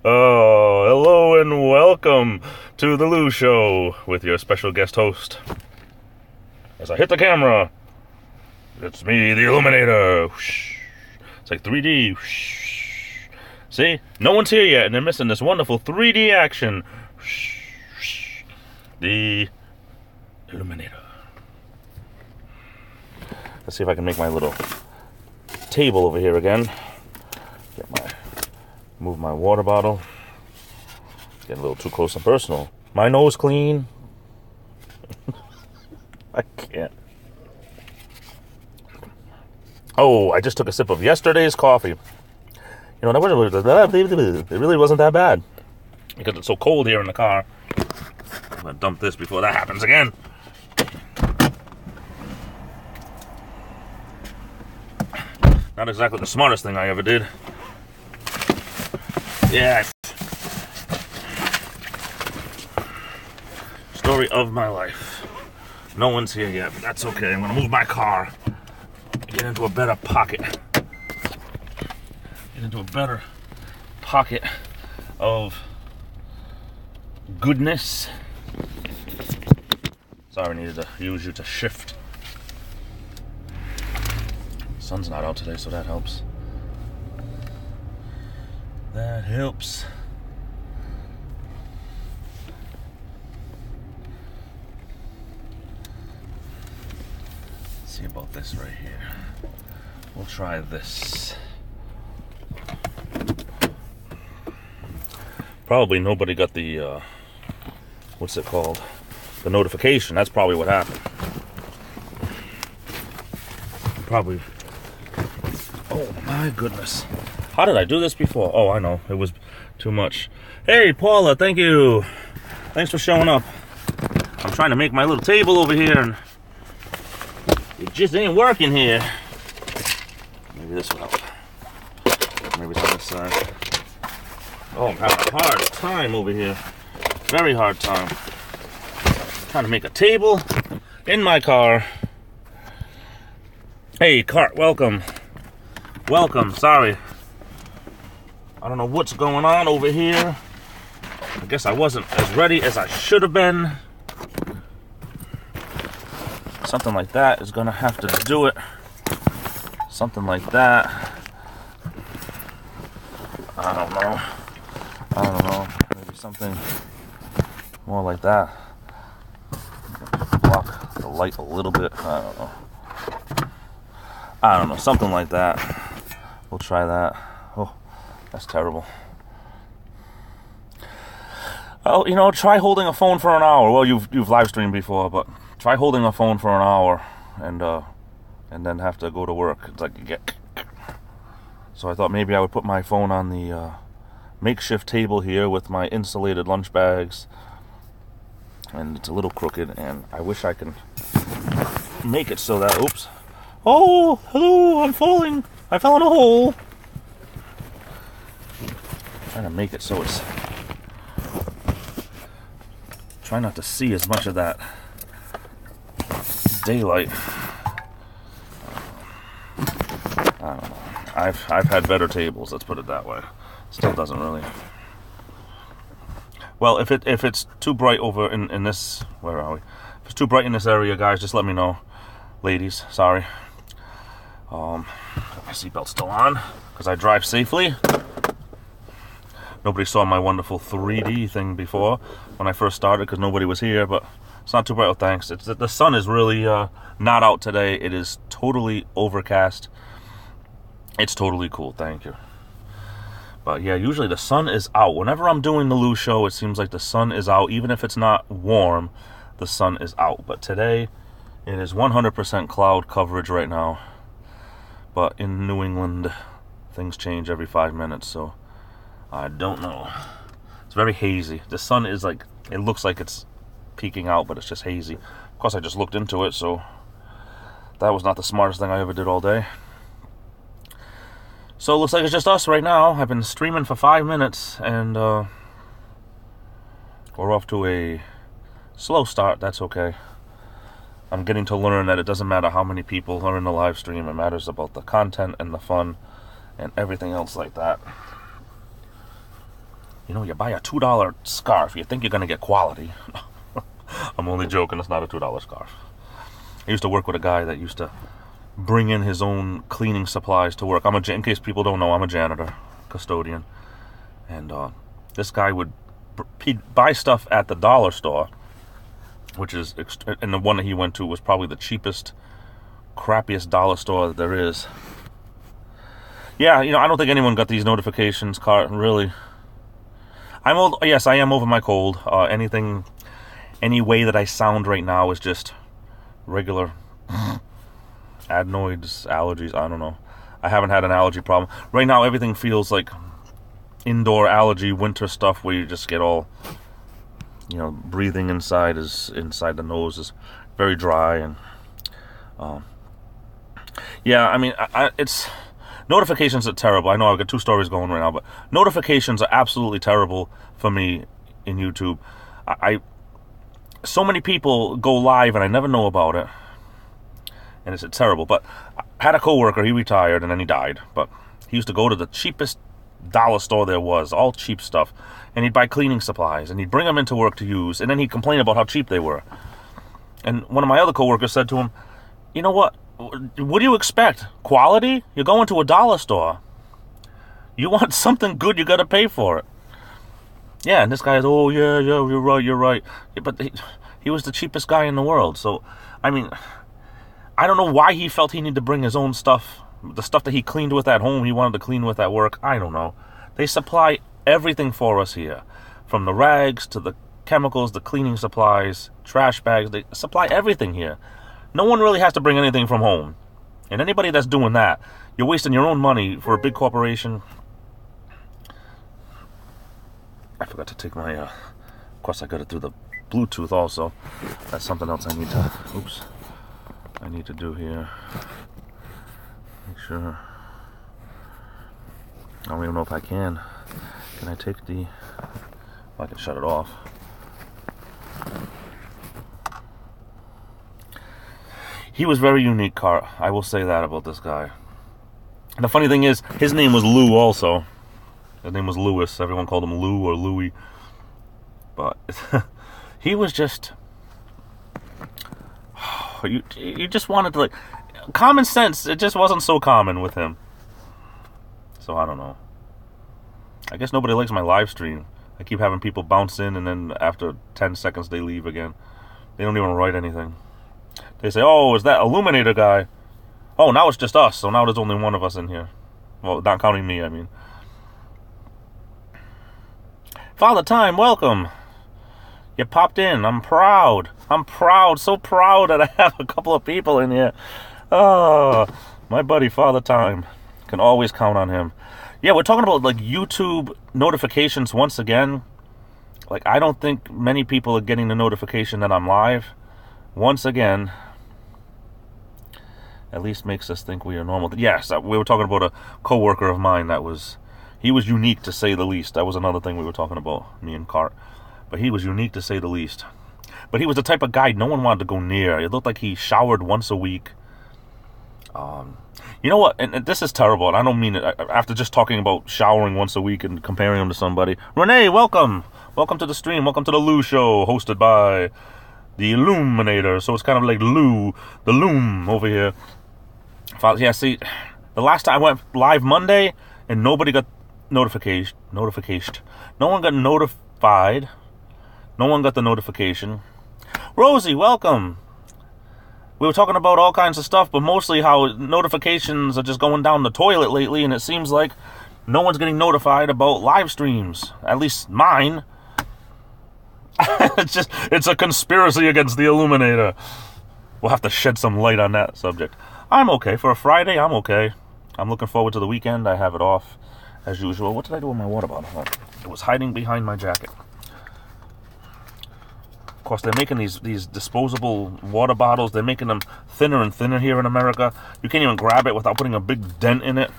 Oh, hello and welcome to the Lou Show with your special guest host. As I hit the camera, it's me, the Illuminator. It's like 3D. See? No one's here yet, and they're missing this wonderful 3D action. The Illuminator. Let's see if I can make my little table over here again. Move my water bottle. Getting a little too close and personal. My nose clean. I can't. Oh, I just took a sip of yesterday's coffee. You know, it really wasn't that bad. Because it's so cold here in the car. I'm going to dump this before that happens again. Not exactly the smartest thing I ever did. Yeah. Story of my life. No one's here yet, but that's okay. I'm going to move my car. Get into a better pocket. Get into a better pocket of goodness. Sorry, I needed to use you to shift. Sun's not out today, so that helps. That helps. Let's see about this right here. We'll try this. Probably nobody got the, what's it called? The notification. That's probably what happened. Probably. Oh my goodness. How did I do this before? Oh, I know. It was too much. Hey, Paula, thank you. Thanks for showing up. I'm trying to make my little table over here, and it just ain't working here. Maybe this will help. Maybe it's on this side. Oh, I'm having a hard time over here. Very hard time. Trying to make a table in my car. Hey, cart, welcome. Welcome, sorry. I don't know what's going on over here. I guess I wasn't as ready as I should have been. Something like that is gonna have to do it. Something like that. I don't know. Maybe something more like that. Block the light a little bit. I don't know. Something like that. We'll try that. Oh, that's terrible. Oh, you know, try holding a phone for an hour. Well, you've live streamed before, but try holding a phone for an hour and then have to go to work. It's like you get. So I thought maybe I would put my phone on the makeshift table here with my insulated lunch bags, and it's a little crooked, and I wish I can make it so that. Oops. Oh, hello! I'm falling. I fell in a hole. Trying to make it so it's. Try not to see as much of that daylight. I don't know. I've had better tables. Let's put it that way. Still doesn't really. Well, if it's too bright over in this, where are we? If it's too bright in this area, guys, just let me know. Ladies, sorry. Got my seatbelt still on because I drive safely. Nobody saw my wonderful 3D thing before when I first started because nobody was here, but it's not too bright. Oh, thanks. The sun is really not out today. It is totally overcast. It's totally cool. Thank you. But yeah, usually the sun is out. Whenever I'm doing the Lou Show, it seems like the sun is out. Even if it's not warm, the sun is out. But today, it is 100% cloud coverage right now. But in New England, things change every 5 minutes, so I don't know. It's very hazy. The sun is like, it looks like it's peeking out, but it's just hazy. Of course, I just looked into it, so that was not the smartest thing I ever did all day. So it looks like it's just us right now. I've been streaming for 5 minutes, and we're off to a slow start. That's okay. I'm getting to learn that it doesn't matter how many people are in the live stream. It matters about the content and the fun and everything else like that. You buy a $2 scarf, you think you're going to get quality. I'm only joking, it's not a $2 scarf. I used to work with a guy that used to bring in his own cleaning supplies to work. In case people don't know, I'm a janitor, custodian. And this guy he'd buy stuff at the dollar store, and the one that he went to was probably the cheapest, crappiest dollar store that there is. Yeah, I don't think anyone got these notifications, really. I'm old. Yes, I am over my cold. Any way that I sound right now is just regular adenoids, allergies, I don't know. I haven't had an allergy problem. Right now, everything feels like indoor allergy, winter stuff where you just get all, breathing inside the nose is very dry. And, it's... Notifications are terrible. I know I've got 2 stories going right now, but notifications are absolutely terrible for me in YouTube. So many people go live and I never know about it. And it's terrible. But I had a coworker, he retired and then he died. But he used to go to the cheapest dollar store there was, all cheap stuff. And he'd buy cleaning supplies and he'd bring them into work to use. And then he'd complain about how cheap they were. And one of my other coworkers said to him, you know what? What do you expect? Quality? You're going to a dollar store. You want something good, you got to pay for it. Yeah, and this guy is, oh, yeah, you're right. Yeah, but he was the cheapest guy in the world. So, I don't know why he felt he needed to bring his own stuff. The stuff that he cleaned with at home, he wanted to clean with at work. I don't know. They supply everything for us here. From the rags to the chemicals, the cleaning supplies, trash bags. They supply everything here. No one really has to bring anything from home. And anybody that's doing that, you're wasting your own money for a big corporation. I forgot to take my, of course I got it through the Bluetooth also. That's something else I need to do here. Make sure. I don't even know if I can. Can I take I can shut it off. He was very unique, Cart. I will say that about this guy. And the funny thing is, his name was Lou also. His name was Louis. Everyone called him Lou or Louie. But he was just... You just wanted to, common sense, it just wasn't so common with him. So, I don't know. I guess nobody likes my live stream. I keep having people bounce in, and then after 10 seconds they leave again. They don't even write anything. They say, oh, is that Illuminator guy? Oh, now it's just us, so now there's only one of us in here. Well, not counting me, I mean. Father Time, welcome. You popped in. I'm proud. So proud that I have a couple of people in here. Oh, my buddy Father Time. Can always count on him. Yeah, we're talking about, YouTube notifications once again. I don't think many people are getting the notification that I'm live. Once again, at least makes us think we are normal. Yes, we were talking about a coworker of mine he was unique to say the least. That was another thing we were talking about, me and Cart. But he was unique to say the least. But he was the type of guy no one wanted to go near. It looked like he showered once a week. You know what? And this is terrible, and I don't mean it. After just talking about showering once a week and comparing him to somebody. Renee, welcome. Welcome to the stream. Welcome to the Lou Show, hosted by the Illuminator. So it's kind of like Lou, the Loom over here. Yeah, see, the last time I went live Monday, and nobody got notification. No one got notified. No one got the notification. Rosie, welcome. We were talking about all kinds of stuff, but mostly how notifications are just going down the toilet lately, and it seems like no one's getting notified about live streams. At least mine. It's a conspiracy against the Illuminator. We'll have to shed some light on that subject. I'm okay. For a Friday, I'm okay. I'm looking forward to the weekend. I have it off, as usual. What did I do with my water bottle? Oh, it was hiding behind my jacket. Of course, they're making these disposable water bottles. They're making them thinner and thinner here in America. You can't even grab it without putting a big dent in it.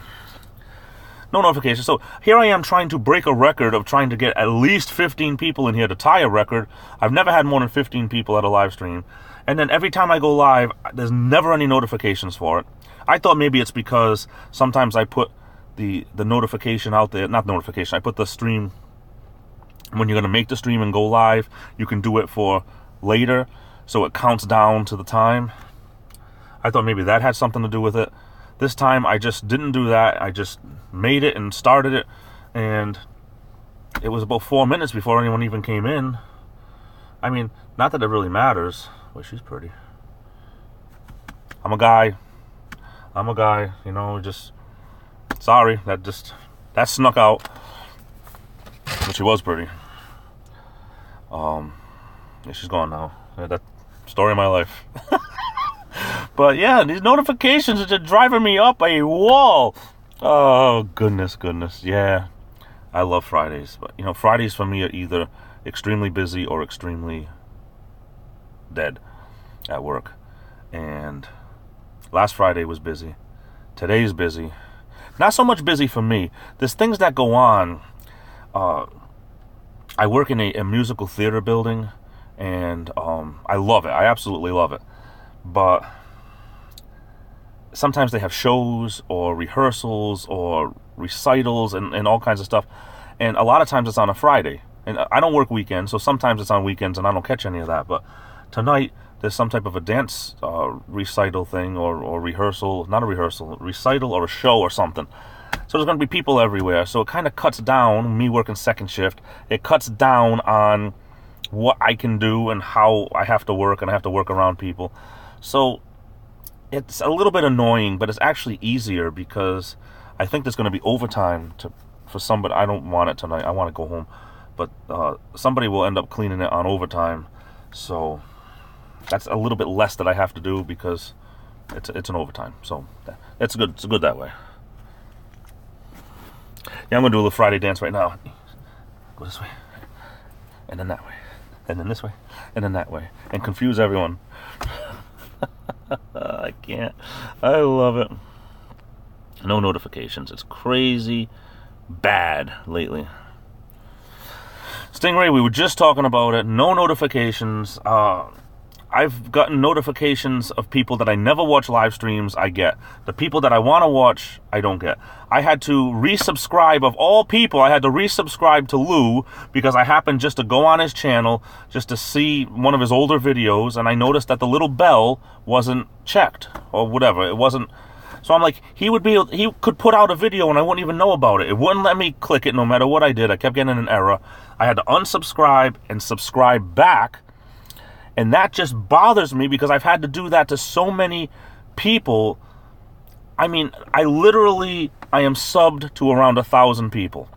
No notification. So here I am trying to break a record of trying to get at least 15 people in here to tie a record. I've never had more than 15 people at a live stream. And then every time I go live, there's never any notifications for it. I thought maybe it's because sometimes I put the notification out there. Not notification. I put the stream when you're going to make the stream and go live, you can do it for later, so it counts down to the time. I thought maybe that had something to do with it. This time I just didn't do that. I just made it and started it, and it was about 4 minutes before anyone even came in. I mean, not that it really matters. Well, she's pretty. I'm a guy, you know, just, sorry, that snuck out. But she was pretty. Yeah, she's gone now. Yeah, that story of my life. But yeah, these notifications are just driving me up a wall. Oh, goodness. Yeah, I love Fridays. But, you know, Fridays for me are either extremely busy or extremely dead at work. And last Friday was busy. Today's busy. Not so much busy for me. There's things that go on. I work in a musical theater building, and I love it. I absolutely love it. But sometimes they have shows or rehearsals or recitals and all kinds of stuff. And a lot of times it's on a Friday. And I don't work weekends, so sometimes it's on weekends and I don't catch any of that. But tonight there's some type of a dance recital thing or rehearsal. Not a rehearsal, a recital or a show or something. So there's going to be people everywhere. So it kind of cuts down, me working second shift, it cuts down on what I can do and how I have to work, and I have to work around people. So it's a little bit annoying, but it's actually easier because I think there's going to be overtime for somebody. I don't want it tonight. I want to go home. But somebody will end up cleaning it on overtime. So that's a little bit less that I have to do because it's an overtime. So it's good. It's good that way. Yeah, I'm going to do a little Friday dance right now. Go this way. And then that way. And then this way. And then that way. And confuse everyone. I can't. I love it. No notifications. It's crazy bad lately. Stingray, we were just talking about it. No notifications. I've gotten notifications of people that I never watch live streams, I get. The people that I want to watch, I don't get. I had to resubscribe, of all people, I had to resubscribe to Lou because I happened just to go on his channel just to see one of his older videos, and I noticed that the little bell wasn't checked or whatever. It wasn't. So I'm like, he could put out a video and I wouldn't even know about it. It wouldn't let me click it no matter what I did. I kept getting an error. I had to unsubscribe and subscribe back. And that just bothers me because I've had to do that to so many people. I mean, I am subbed to around 1,000 people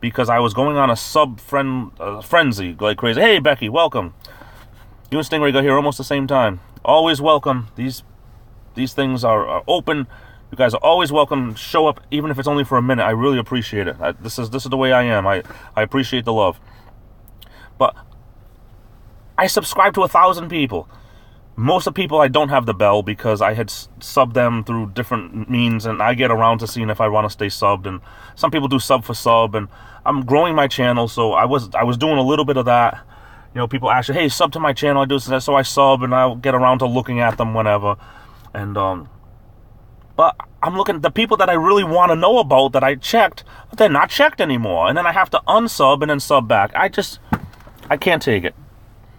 because I was going on a frenzy like crazy. Hey, Becky, welcome. You and Stingray got here almost the same time. Always welcome. These things are open. You guys are always welcome. Show up, even if it's only for a minute. I really appreciate it. This is the way I am. I appreciate the love. But I subscribe to 1,000 people. Most of the people I don't have the bell because I had subbed them through different means, and I get around to seeing if I want to stay subbed. And some people do sub for sub, and I'm growing my channel, so I was doing a little bit of that. You know, people ask, hey, sub to my channel. I do this, so I sub, and I'll get around to looking at them whenever. And but I'm looking at the people that I really want to know about that I checked. They're not checked anymore, and then I have to unsub and then sub back. I can't take it.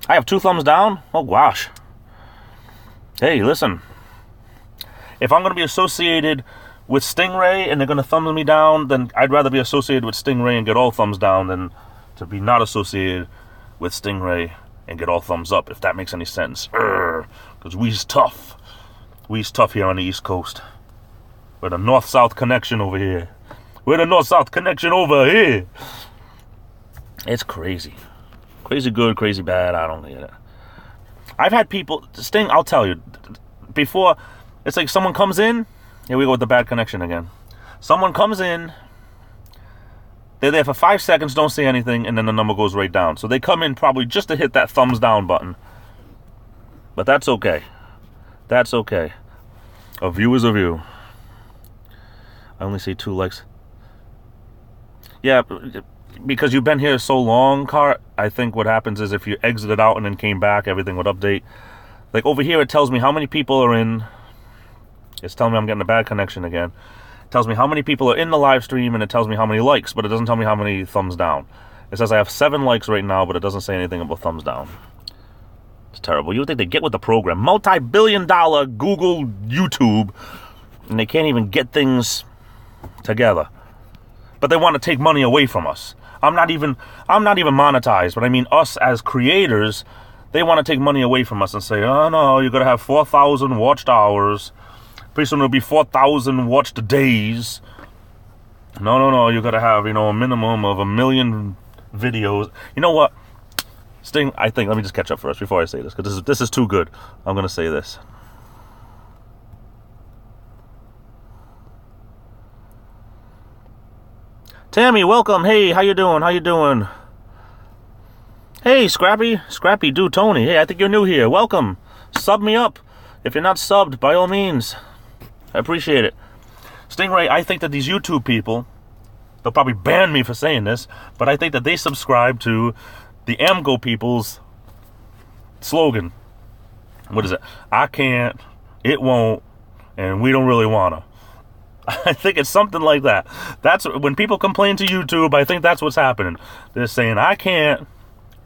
I have 2 thumbs down? Oh, gosh. Hey, listen. If I'm going to be associated with Stingray and they're going to thumb me down, then I'd rather be associated with Stingray and get all thumbs down than to be not associated with Stingray and get all thumbs up, if that makes any sense. Because we's tough. We's tough here on the East Coast. We're the North-South connection over here. We're the North-South connection over here. It's crazy. Crazy good, crazy bad, I don't get it. I've had people, Sting, I'll tell you, before, it's like someone comes in, here we go with the bad connection again. Someone comes in, they're there for 5 seconds, don't say anything, and then the number goes right down. So they come in probably just to hit that thumbs down button. But that's okay. That's okay. A view is a view. I only see 2 likes. Yeah, because you've been here so long, Car, I think what happens is if you exited out and then came back, everything would update. Like over here, it tells me how many people are in. It's telling me I'm getting a bad connection again. It tells me how many people are in the live stream, and it tells me how many likes, but it doesn't tell me how many thumbs down. It says I have 7 likes right now, but it doesn't say anything about thumbs down. It's terrible. You would think they get with the program. Multi-billion-dollar Google, YouTube, and they can't even get things together. But they want to take money away from us. I'm not even monetized, but I mean us as creators, they want to take money away from us and say, oh no, you're going to have 4,000 watched hours. Pretty soon it'll be 4,000 watched days. No, you're going to have, a minimum of 1 million videos. You know what? Sting, I think, let me just catch up first before I say this, because this is too good. I'm going to say this. Tammy, welcome. Hey, how you doing? Hey, Scrappy do Tony. Hey, I think you're new here. Welcome. Sub me up. If you're not subbed, by all means. I appreciate it. Stingray, I think that these YouTube people, they'll probably ban me for saying this, but I think that they subscribe to the AMGO people's slogan. What is it? I can't, it won't, and we don't really wanna. I think it's something like that. That's when people complain to YouTube, I think that's what's happening. They're saying, I can't,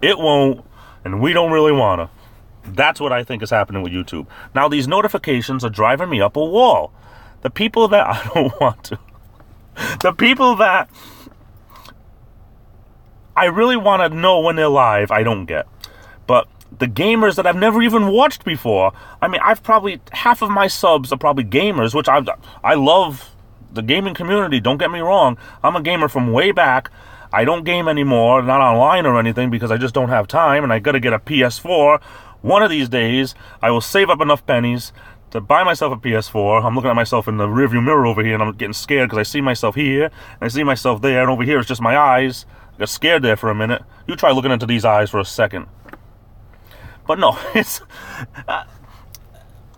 it won't, and we don't really wanna. That's what I think is happening with YouTube. Now, these notifications are driving me up a wall. The people that I don't want to. The people that I really want to know when they're live, I don't get. But the gamers that I've never even watched before, I mean, half of my subs are probably gamers, which I love the gaming community, don't get me wrong. I'm a gamer from way back. I don't game anymore, not online or anything, because I just don't have time, and I got to get a PS4. One of these days, I will save up enough pennies to buy myself a PS4. I'm looking at myself in the rearview mirror over here, and I'm getting scared because I see myself here, and I see myself there, and over here it's just my eyes. I got scared there for a minute. You try looking into these eyes for a second. But no, it's...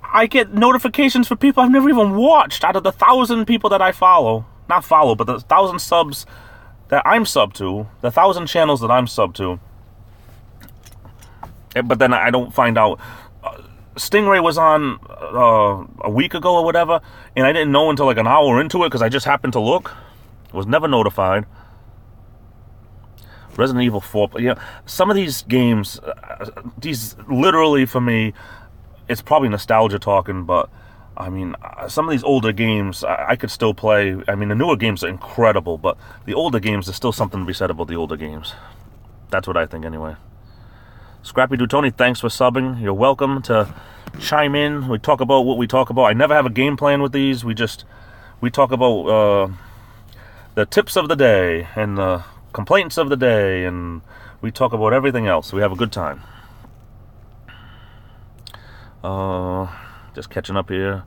I get notifications for people I've never even watched out of the 1,000 people that I follow. Not follow, but the 1,000 subs that I'm sub to, the 1,000 channels that I'm sub to. But then I don't find out. Stingray was on a week ago or whatever, and I didn't know until like an hour into it because I just happened to look. Was never notified. Resident Evil 4, some of these games, these literally for me, it's probably nostalgia talking, but I mean, some of these older games I could still play. I mean, the newer games are incredible, but the older games, there's still something to be said about the older games. That's what I think anyway. Scrappy do Tony, thanks for subbing. You're welcome to chime in. We talk about what we talk about. I never have a game plan with these. We talk about the tips of the day and the complaints of the day, and we talk about everything else. We have a good time. Just catching up here.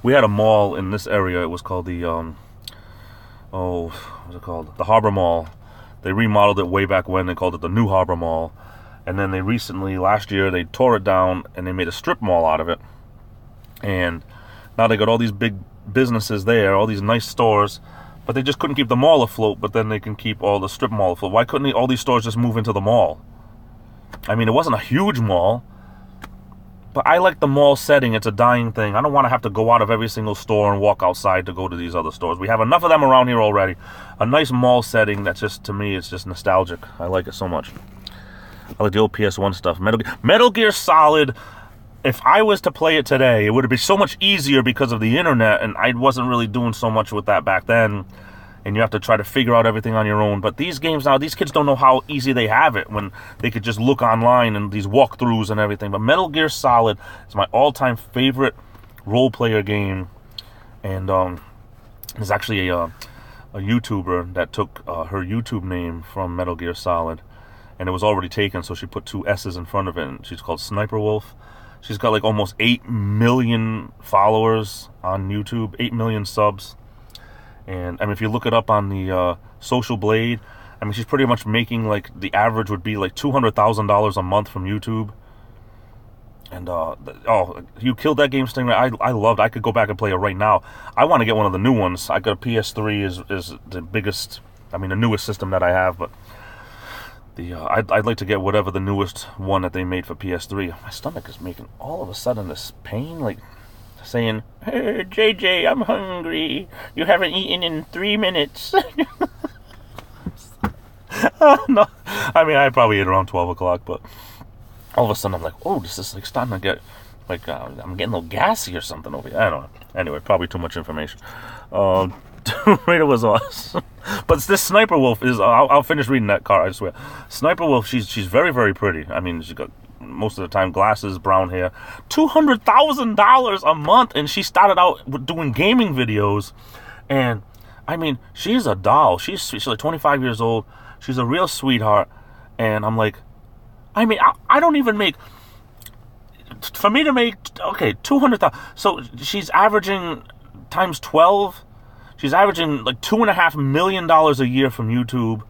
We had a mall in this area. It was called the what's it called? The Harbor Mall. They remodeled it way back when. They called it the New Harbor Mall. And then they recently, last year, they tore it down and they made a strip mall out of it. And now they got all these big businesses there, all these nice stores, but they just couldn't keep the mall afloat, but then they can keep all the strip mall afloat. Why couldn't all these stores just move into the mall? I mean, it wasn't a huge mall, but I like the mall setting. It's a dying thing. I don't want to have to go out of every single store and walk outside to go to these other stores. We have enough of them around here already. A nice mall setting that's just, to me, it's just nostalgic. I like it so much. I like the old PS1 stuff. Metal Gear Solid, if I was to play it today, it would be so much easier because of the internet, and I wasn't really doing so much with that back then, and you have to try to figure out everything on your own. But these games now, these kids don't know how easy they have it when they could just look online and these walkthroughs and everything. But Metal Gear Solid is my all-time favorite role-player game, and there's actually a YouTuber that took her YouTube name from Metal Gear Solid, and it was already taken, so she put 2 S's in front of it, and she's called Sniper Wolf. She's got like almost 8 million followers on YouTube, 8 million subs. And I mean, if you look it up on the Social Blade, I mean, she's pretty much making like the average would be like $200,000 a month from YouTube. And you killed that game, Stingray. I loved it. I could go back and play it right now. I want to get one of the new ones. I got a PS3 is the biggest, I mean, the newest system that I have, but the I'd like to get whatever the newest one that they made for PS3. My stomach is making all of a sudden this pain, like saying, "Hey, JJ, I'm hungry. You haven't eaten in 3 minutes." No, I mean, I probably ate around 12 o'clock, but all of a sudden I'm like, oh, this is like starting to get, like, I'm getting a little gassy or something over here. I don't know. Anyway, probably too much information. Tomb Raider was awesome. But this Sniper Wolf is, I'll finish reading that card, I swear. Sniper Wolf, she's very, very pretty. I mean, she got, most of the time, glasses, brown hair. $200,000 a month, and she started out doing gaming videos. And, I mean, she's a doll. She's like 25 years old. She's a real sweetheart. And I'm like, I mean, I don't even make, for me to make, okay, 200,000. So she's averaging times 12. She's averaging like $2.5 million a year from YouTube.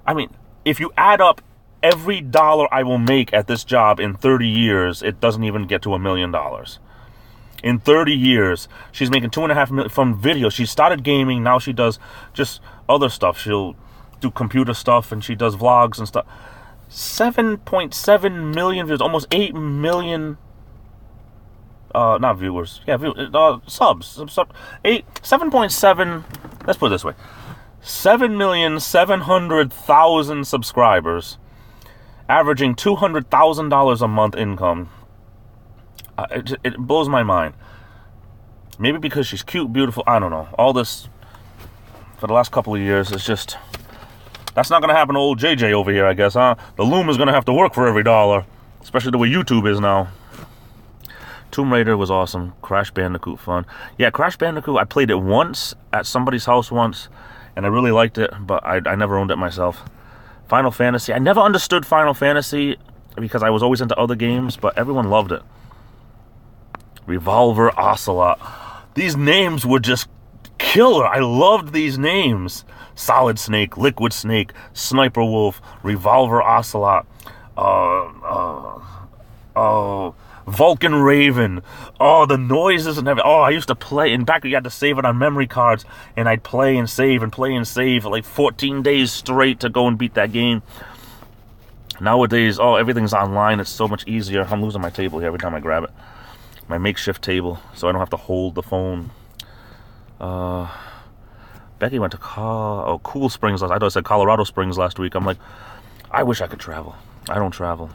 I mean, if you add up every dollar I will make at this job in 30 years, it doesn't even get to $1 million. In 30 years, she's making $2.5 million from videos. She started gaming. Now she does just other stuff. She'll do computer stuff, and she does vlogs and stuff. 7.7 million views, almost 8 million, not viewers, yeah, subs, 7.7, let's put it this way, 7,700,000 subscribers, averaging $200,000 a month income. It blows my mind. Maybe because she's cute, beautiful, I don't know. All this, for the last couple of years, it's just, that's not going to happen to old JJ over here, I guess, huh? The loom is going to have to work for every dollar, especially the way YouTube is now. Tomb Raider was awesome. Crash Bandicoot fun. Yeah, Crash Bandicoot, I played it once at somebody's house once, and I really liked it, but I never owned it myself. Final Fantasy, I never understood Final Fantasy because I was always into other games, but everyone loved it. Revolver Ocelot. These names were just killer. I loved these names. Solid Snake, Liquid Snake, Sniper Wolf, Revolver Ocelot, Vulcan Raven. Oh, the noises and everything. Oh, I used to play. In fact, you had to save it on memory cards, and I'd play and save for like 14 days straight to go and beat that game. Nowadays, oh, everything's online. It's so much easier. I'm losing my table here every time I grab it. My makeshift table, so I don't have to hold the phone. Becky went to Cool Springs last. I thought I said Colorado Springs last week. I'm like, I wish I could travel. I don't travel,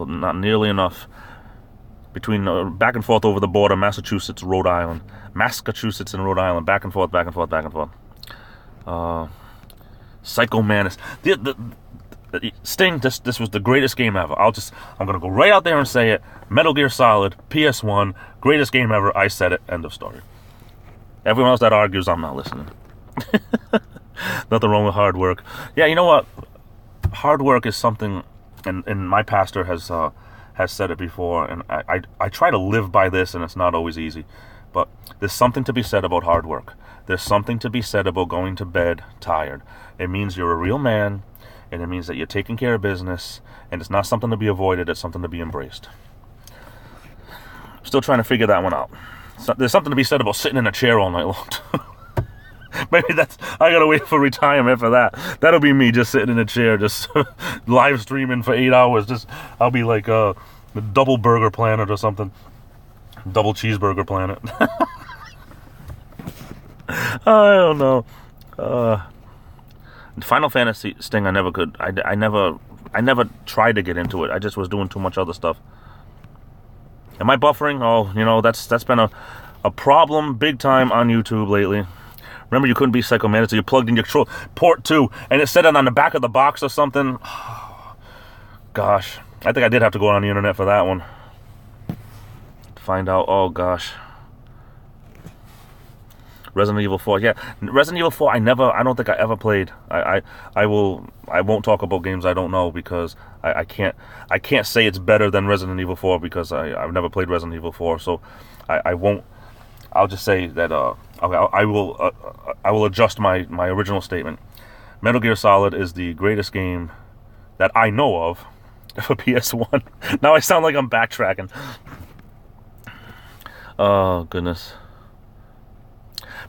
not nearly enough. Between back and forth over the border, Massachusetts, Rhode Island, Massachusetts and Rhode Island, back and forth. Psycho Mantis. Sting. This was the greatest game ever. I'm gonna go right out there and say it. Metal Gear Solid, PS1, greatest game ever. I said it. End of story. Everyone else that argues, I'm not listening. Nothing wrong with hard work. Yeah, you know what? Hard work is something, and my pastor has said it before, and I try to live by this, and it's not always easy. But there's something to be said about hard work. There's something to be said about going to bed tired. It means you're a real man, and it means that you're taking care of business, and it's not something to be avoided, it's something to be embraced. Still trying to figure that one out. So, there's something to be said about sitting in a chair all night long. Maybe I gotta wait for retirement for that. That'll be me just sitting in a chair, just live streaming for 8 hours. I'll be like the Double Burger Planet or something. Double Cheeseburger Planet. I don't know. Final Fantasy Sting, I never could. I never tried to get into it. I just was doing too much other stuff. Am I buffering? Oh, you know, that's been a problem big time on YouTube lately. Remember, you couldn't be Psycho Mantis, so you plugged in your control port 2, and it said it on the back of the box or something. Gosh, I think I did have to go on the internet for that one to find out. Oh gosh, Resident Evil 4. Yeah, Resident Evil 4. I don't think I ever played. I won't talk about games I don't know because I can't say it's better than Resident Evil 4 because I've never played Resident Evil 4. So I won't. I'll just say that I will adjust my original statement. Metal Gear Solid is the greatest game that I know of for PS1. Now I sound like I'm backtracking. Oh goodness.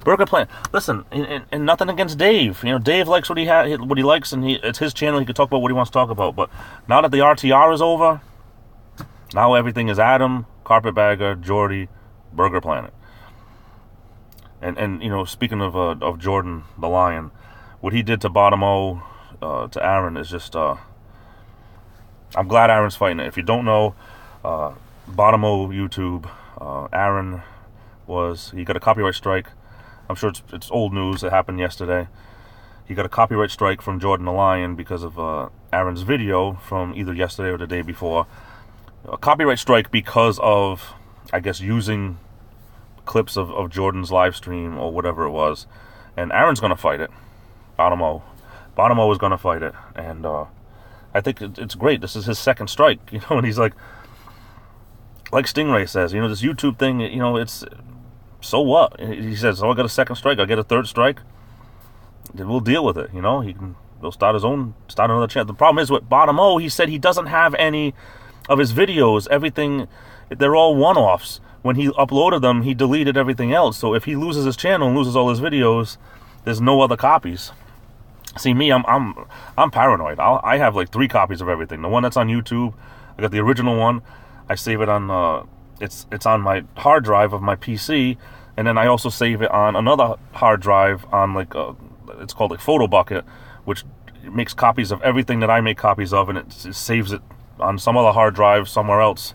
Burger Planet. Listen, and nothing against Dave. You know, Dave likes what he likes, and it's his channel. He can talk about what he wants to talk about. But now that the RTR is over, now everything is Adam, Carpetbagger, Jordy, Burger Planet. And you know, speaking of Jordan the Lion, what he did to Bottom O, to Aaron is just, I'm glad Aaron's fighting it. If you don't know, Bottom O YouTube, Aaron he got a copyright strike. I'm sure it's old news. It happened yesterday. He got a copyright strike from Jordan the Lion because of Aaron's video from either yesterday or the day before. A copyright strike because of, I guess, using clips of Jordan's live stream or whatever it was. And Aaron's going to fight it. Bottom O is going to fight it. And I think it's great. This is his second strike, you know, and he's like Stingray says, you know, this YouTube thing, you know, it's, so what? He says, oh, I got a second strike, I get a third strike, we'll deal with it, you know. He'll start another channel. The problem is with Bottom O, he said he doesn't have any of his videos, everything, they're all one-offs. When he uploaded them, he deleted everything else. So if he loses his channel and loses all his videos, there's no other copies. See, me, I'm paranoid. I have like 3 copies of everything. The one that's on YouTube, I got the original one. I save it on it's on my hard drive of my PC, and then I also save it on another hard drive on like it's called like Photo Bucket, which makes copies of everything that I make copies of, and it saves it on some other hard drive somewhere else.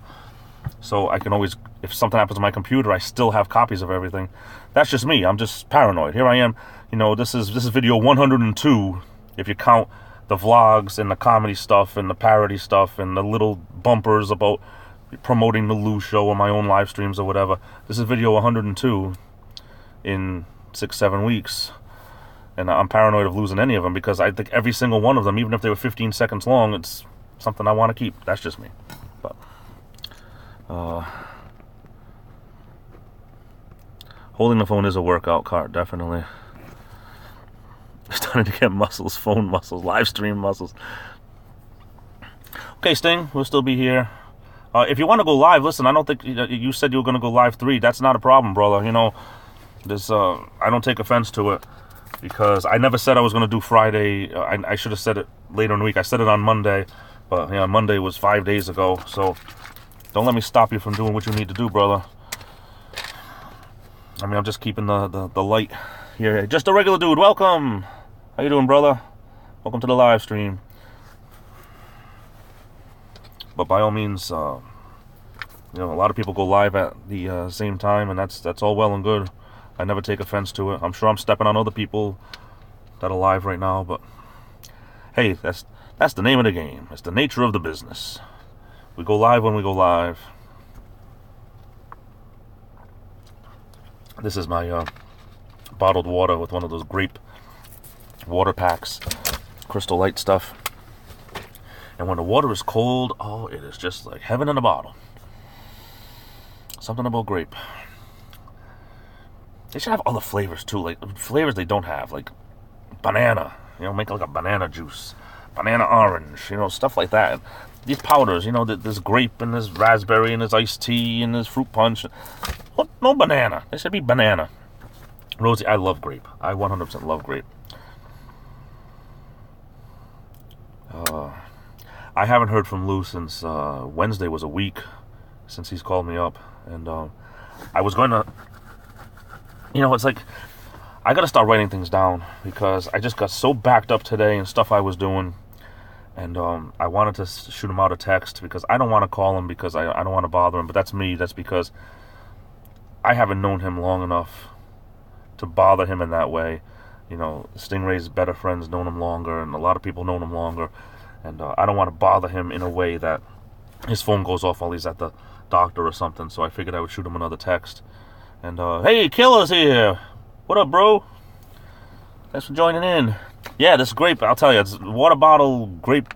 So I can always, if something happens to my computer, I still have copies of everything. That's just me. I'm just paranoid. Here I am. You know, this is video 102 if you count the vlogs and the comedy stuff and the parody stuff and the little bumpers about promoting the Lou Show or my own live streams or whatever. This is video 102 in 6-7 weeks. And I'm paranoid of losing any of them because I think every single one of them, even if they were 15 seconds long, it's something I want to keep. That's just me. But holding the phone is a workout, Cart, definitely. Starting to get muscles, phone muscles, live stream muscles. Okay, Sting, we'll still be here. If you want to go live, listen, I don't think, you said you were going to go live 3. That's not a problem, brother. You know, I don't take offense to it because I never said I was going to do Friday. I should have said it later in the week. I said it on Monday, but yeah, Monday was 5 days ago. So don't let me stop you from doing what you need to do, brother. I mean, I'm just keeping the light here. Just a regular dude. Welcome. How you doing, brother? Welcome to the live stream. But by all means, you know, a lot of people go live at the same time, and that's all well and good. I never take offense to it. I'm sure I'm stepping on other people that are live right now, but hey, that's the name of the game. It's the nature of the business. We go live when we go live. This is my bottled water with one of those grape water packs, Crystal Light stuff. And when the water is cold, oh, it is just like heaven in a bottle. Something about grape. They should have other flavors too, like flavors they don't have, like banana. You know, make like a banana juice, banana orange, you know, stuff like that. These powders, you know, there's grape and there's raspberry and there's iced tea and there's fruit punch. No banana. There should be banana. Rosie, I love grape. I 100% love grape. I haven't heard from Lou since Wednesday was a week since he's called me up. And I was going to, you know, it's like, I got to start writing things down because I just got so backed up today and stuff I was doing. And I wanted to shoot him out a text because I don't want to call him because I don't want to bother him. But that's me. That's because I haven't known him long enough to bother him in that way. You know, Stingray's better friends known him longer, and a lot of people known him longer. And I don't want to bother him in a way that his phone goes off while he's at the doctor or something. So I figured I would shoot him another text. And, hey, Killer's here. What up, bro? Thanks for joining in. Yeah, this grape, I'll tell you, it's water bottle grape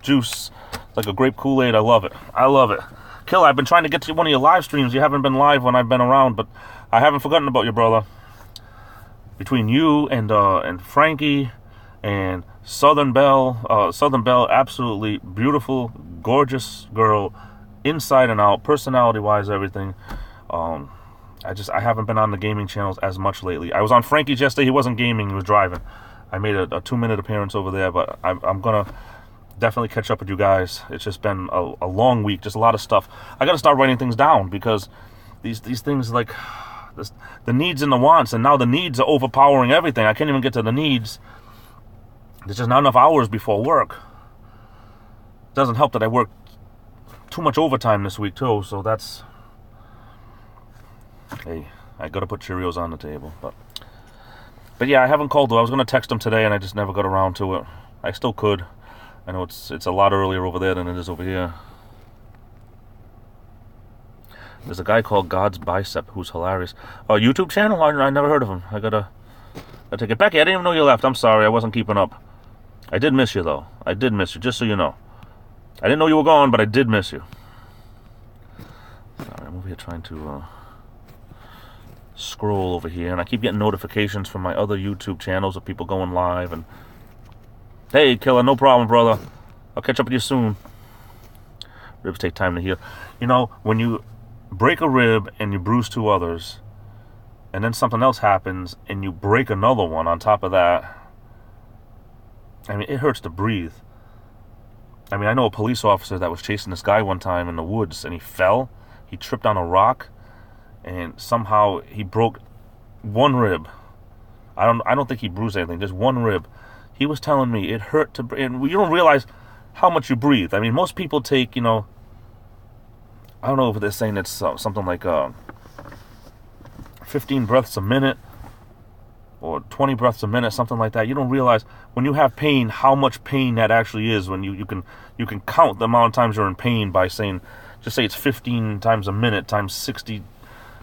juice. It's like a grape Kool-Aid. I love it. I love it. Killer, I've been trying to get to one of your live streams. You haven't been live when I've been around, but I haven't forgotten about you, brother. Between you and Frankie and Southern Belle, absolutely beautiful, gorgeous girl, inside and out, personality-wise, everything. I haven't been on the gaming channels as much lately. I was on Frankie's yesterday. He wasn't gaming. He was driving. I made a 2-minute appearance over there, but I'm going to definitely catch up with you guys. It's just been a long week, just a lot of stuff. I got to start writing things down because these things like this, the needs and the wants, and now the needs are overpowering everything. I can't even get to the needs. There's just not enough hours before work. Doesn't help that I work too much overtime this week too, so that's... Hey, I gotta put Cheerios on the table, but yeah, I haven't called though. I was gonna text him today, and I just never got around to it. I still could. I know it's a lot earlier over there than it is over here. There's a guy called God's Bicep who's hilarious. Oh, YouTube channel? I never heard of him. I take it back. I didn't even know you left. I'm sorry, I wasn't keeping up. I did miss you though. I did miss you, just so you know. I didn't know you were gone, but I did miss you. Sorry, I'm over here trying to scroll over here, and I keep getting notifications from my other YouTube channels of people going live. And hey, Killer, no problem, brother. I'll catch up with you soon. Ribs take time to heal. You know, when you break a rib and you bruise 2 others, and then something else happens and you break another one on top of that, I mean, it hurts to breathe. I mean, I know a police officer that was chasing this guy one time in the woods, and he fell. He tripped on a rock, and somehow he broke 1 rib. I don't think he bruised anything, just 1 rib. He was telling me it hurt to breathe. And you don't realize how much you breathe. I mean, most people take, you know, I don't know if they're saying it's something like 15 breaths a minute or 20 breaths a minute, something like that. You don't realize when you have pain how much pain that actually is. When you can count the amount of times you're in pain by saying, just say it's 15 times a minute times 60, you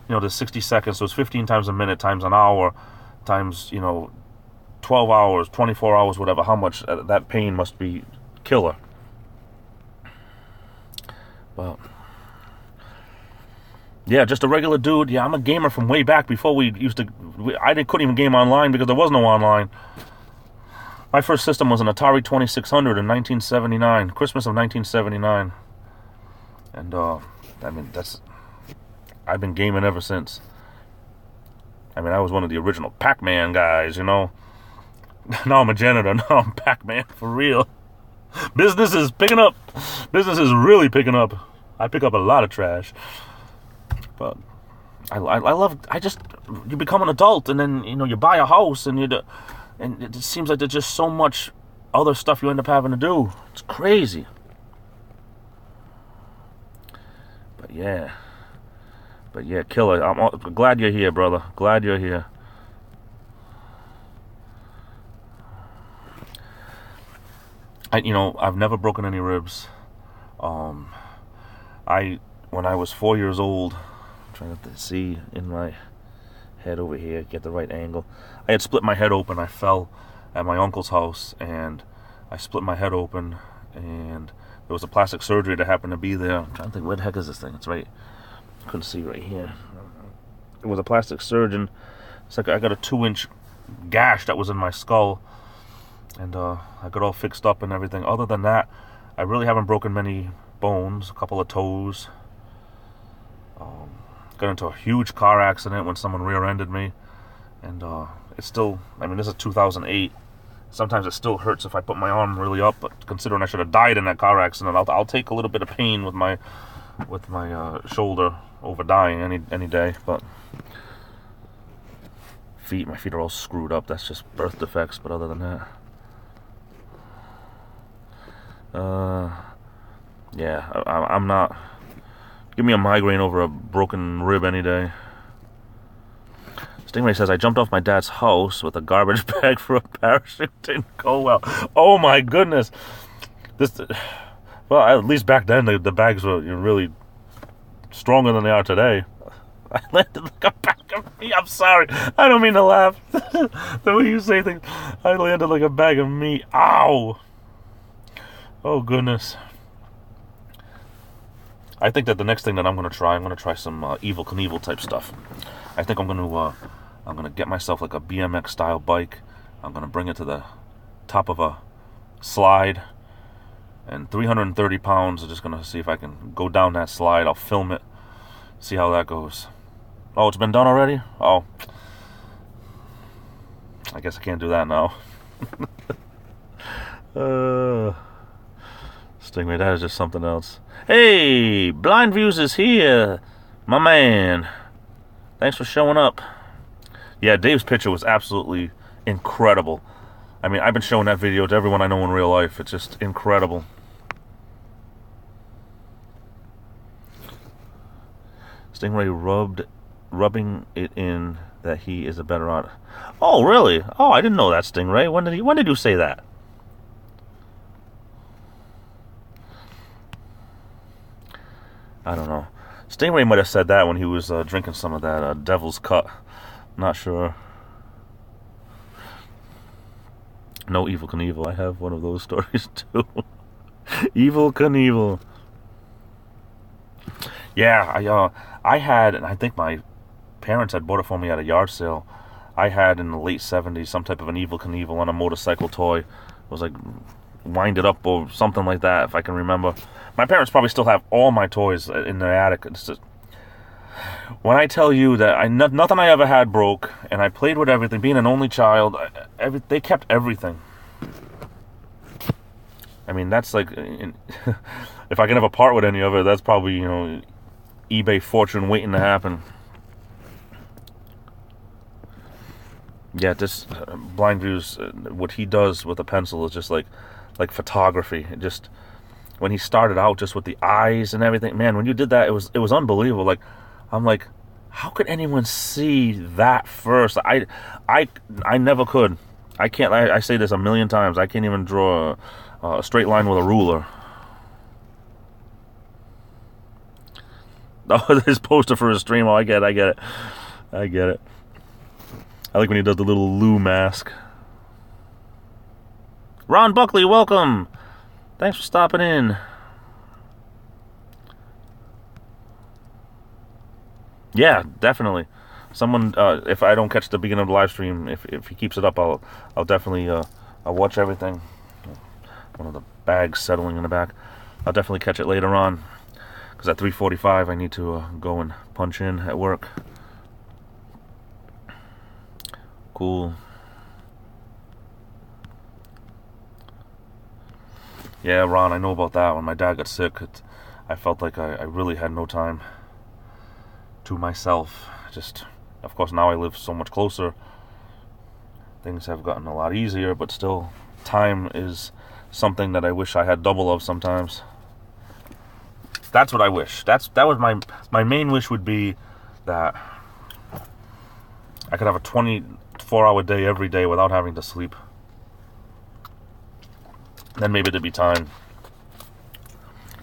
know, the 60 seconds. So it's 15 times a minute times an hour times, you know, 12 hours, 24 hours, whatever. How much that pain must be killer. Well, yeah, just a regular dude. Yeah, I'm a gamer from way back before we used to... couldn't even game online because there was no online. My first system was an Atari 2600 in 1979. Christmas of 1979. And, I mean, I've been gaming ever since. I mean, I was one of the original Pac-Man guys, you know. Now I'm a janitor. Now I'm Pac-Man for real. Business is picking up. Business is really picking up. I pick up a lot of trash. But you become an adult, and then, you know, you buy a house, and it seems like there's just so much other stuff you end up having to do. It's crazy. But yeah, Killer, I'm glad you're here, brother. Glad you're here. I've never broken any ribs. When I was 4 years old, trying to see in my head over here, get the right angle. I had split my head open. I fell at my uncle's house, and I split my head open, and there was a plastic surgery that happened to be there. I'm trying to think, where the heck is this thing? It's right, I couldn't see right here. It was a plastic surgeon. It's like I got a 2-inch gash that was in my skull, and I got all fixed up and everything. Other than that, I really haven't broken many bones, a couple of toes. Got into a huge car accident when someone rear-ended me, and it's still, I mean, this is 2008. Sometimes it still hurts if I put my arm really up, but considering I should have died in that car accident, I'll take a little bit of pain with my shoulder over dying any day. But my feet are all screwed up. That's just birth defects. But other than that, yeah, I'm not. Give me a migraine over a broken rib any day. Stingray says, I jumped off my dad's house with a garbage bag for a parachute. Didn't go well. Oh my goodness. Well, at least back then the bags were really stronger than they are today. I landed like a bag of meat. I'm sorry. I don't mean to laugh. The way you say things. I landed like a bag of meat. Ow. Oh goodness. I think that the next thing that I'm going to try some Evel Knievel type stuff. I think I'm going to get myself like a BMX style bike. I'm going to bring it to the top of a slide, and 330 pounds. I'm just going to see if I can go down that slide. I'll film it, see how that goes. Oh, it's been done already? Oh, I guess I can't do that now. Stingray, that is just something else. Hey, Blind Views is here. My man. Thanks for showing up. Yeah, Dave's picture was absolutely incredible. I mean, I've been showing that video to everyone I know in real life. It's just incredible. Stingray rubbing it in that he is a better artist. Oh, really? Oh, I didn't know that, Stingray. When did you say that? I don't know. Stingray might have said that when he was drinking some of that Devil's Cut. Not sure. No, Evel Knievel. I have one of those stories too. Evel Knievel. Yeah, I had, and I think my parents had bought it for me at a yard sale. I had in the late 70s some type of an Evel Knievel on a motorcycle toy. It was like Wind It Up or something like that, if I can remember. My parents probably still have all my toys in their attic. It's just, when I tell you that nothing I ever had broke, and I played with everything, being an only child, they kept everything. I mean, that's like, if I can ever part with any of it, that's probably, eBay fortune waiting to happen. Yeah, this Blind Views, what he does with a pencil is just like photography. It just, when he started out just with the eyes and everything, man, when you did that, it was unbelievable. Like, I'm like, how could anyone see that first? I never could. I can't. I say this a million times. I can't even draw a straight line with a ruler. Oh, his poster for his stream. Oh, I get it. I like when he does the little Lou mask. Ron Buckley, welcome. Thanks for stopping in. Yeah, definitely. Someone, if I don't catch the beginning of the live stream, if he keeps it up, I'll definitely I'll watch everything. One of the bags settling in the back. I'll definitely catch it later on, because at 3:45 I need to go and punch in at work. Cool. Yeah, Ron, I know about that. When my dad got sick, I felt like I really had no time to myself. Just, of course, now I live so much closer. Things have gotten a lot easier, but still, time is something that I wish I had double of sometimes. That's what I wish. That was my main wish, would be that I could have a 24-hour day every day without having to sleep. Then maybe there'd be time.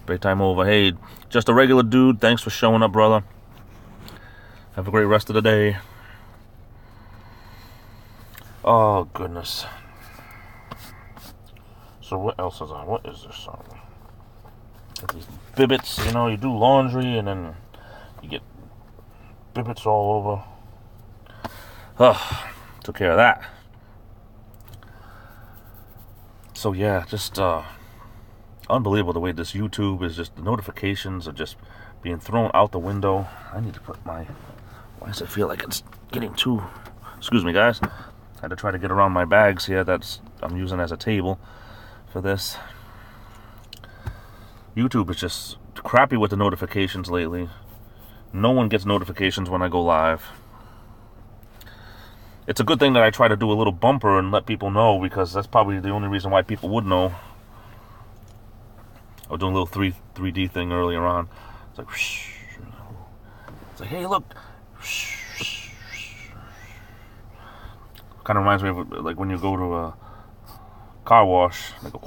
Playtime over. Hey, just a regular dude. Thanks for showing up, brother. Have a great rest of the day. Oh, goodness. So what else is on? What is this song? These bibbits, you do laundry and then you get bibbits all over. Took care of that. So yeah, just unbelievable the way this YouTube is just, the notifications are just being thrown out the window. I need to put why does it feel like it's getting too, excuse me guys. I had to try to get around my bags here I'm using as a table for this. YouTube is just crappy with the notifications lately. No one gets notifications when I go live. It's a good thing that I try to do a little bumper and let people know, because that's probably the only reason why people would know. I was doing a little 3D thing earlier on. It's like, hey, look. Kind of reminds me of like when you go to a car wash. They go.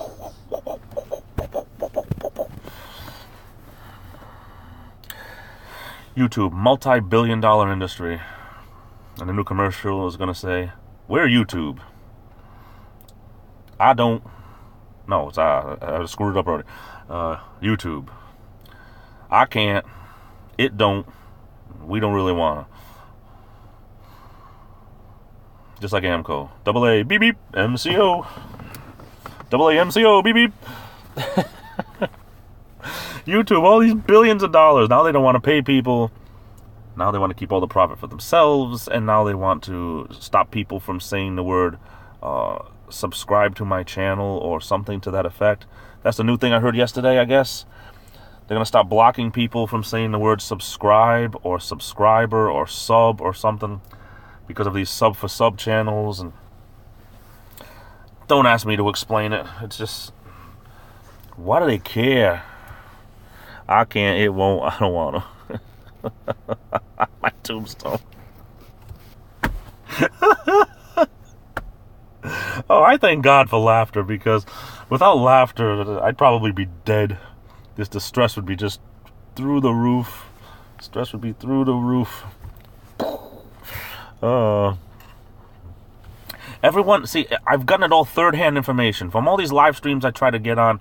YouTube, multi-billion-dollar industry. And the new commercial is going to say, we're YouTube. I don't. No, it's I screwed it up already. YouTube. I can't. It don't. We don't really want to. Just like Amco. AA, beep beep, MCO. AA, MCO, beep beep. YouTube, all these billions of dollars. Now they don't want to pay people. Now they want to keep all the profit for themselves. And now they want to stop people from saying the word subscribe to my channel or something to that effect. That's the new thing I heard yesterday, I guess. They're gonna stop blocking people from saying the word subscribe or subscriber or sub or something because of these sub for sub channels. And don't ask me to explain it. It's just, why do they care? I can't. It won't. I don't want to. My tombstone. Oh, I thank God for laughter, because without laughter, I'd probably be dead. The stress would be just through the roof. Stress would be through the roof. Everyone, see, I've gotten it all third-hand information. From all these live streams I try to get on,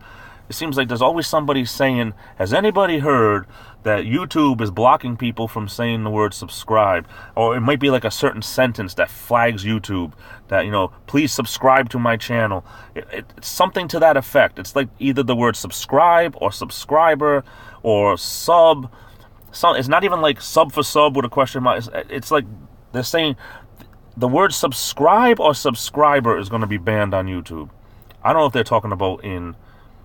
it seems like there's always somebody saying, has anybody heard that YouTube is blocking people from saying the word subscribe? Or it might be like a certain sentence that flags YouTube, that, you know, please subscribe to my channel. It's something to that effect. It's like either the word subscribe or subscriber or sub. It's not even like sub for sub with a question mark. It's like they're saying the word subscribe or subscriber is going to be banned on YouTube. I don't know if they're talking about in...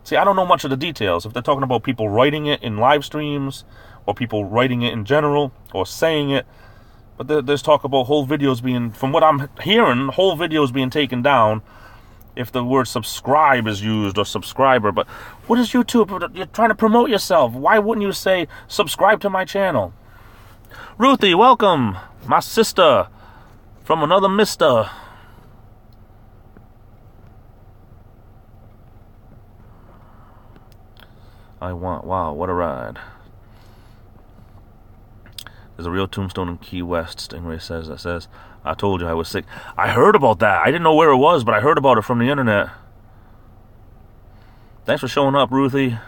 See, I don't know much of the details. If they're talking about people writing it in live streams, or people writing it in general, or saying it. But there's talk about whole videos being, from what I'm hearing, whole videos being taken down if the word subscribe is used, or subscriber. But what is YouTube? You're trying to promote yourself. Why wouldn't you say, subscribe to my channel? Ruthie, welcome. My sister from another mister. Wow, what a ride. There's a real tombstone in Key West, Stingray says, that says, I told you I was sick. I heard about that. I didn't know where it was, but I heard about it from the internet. Thanks for showing up, Ruthie.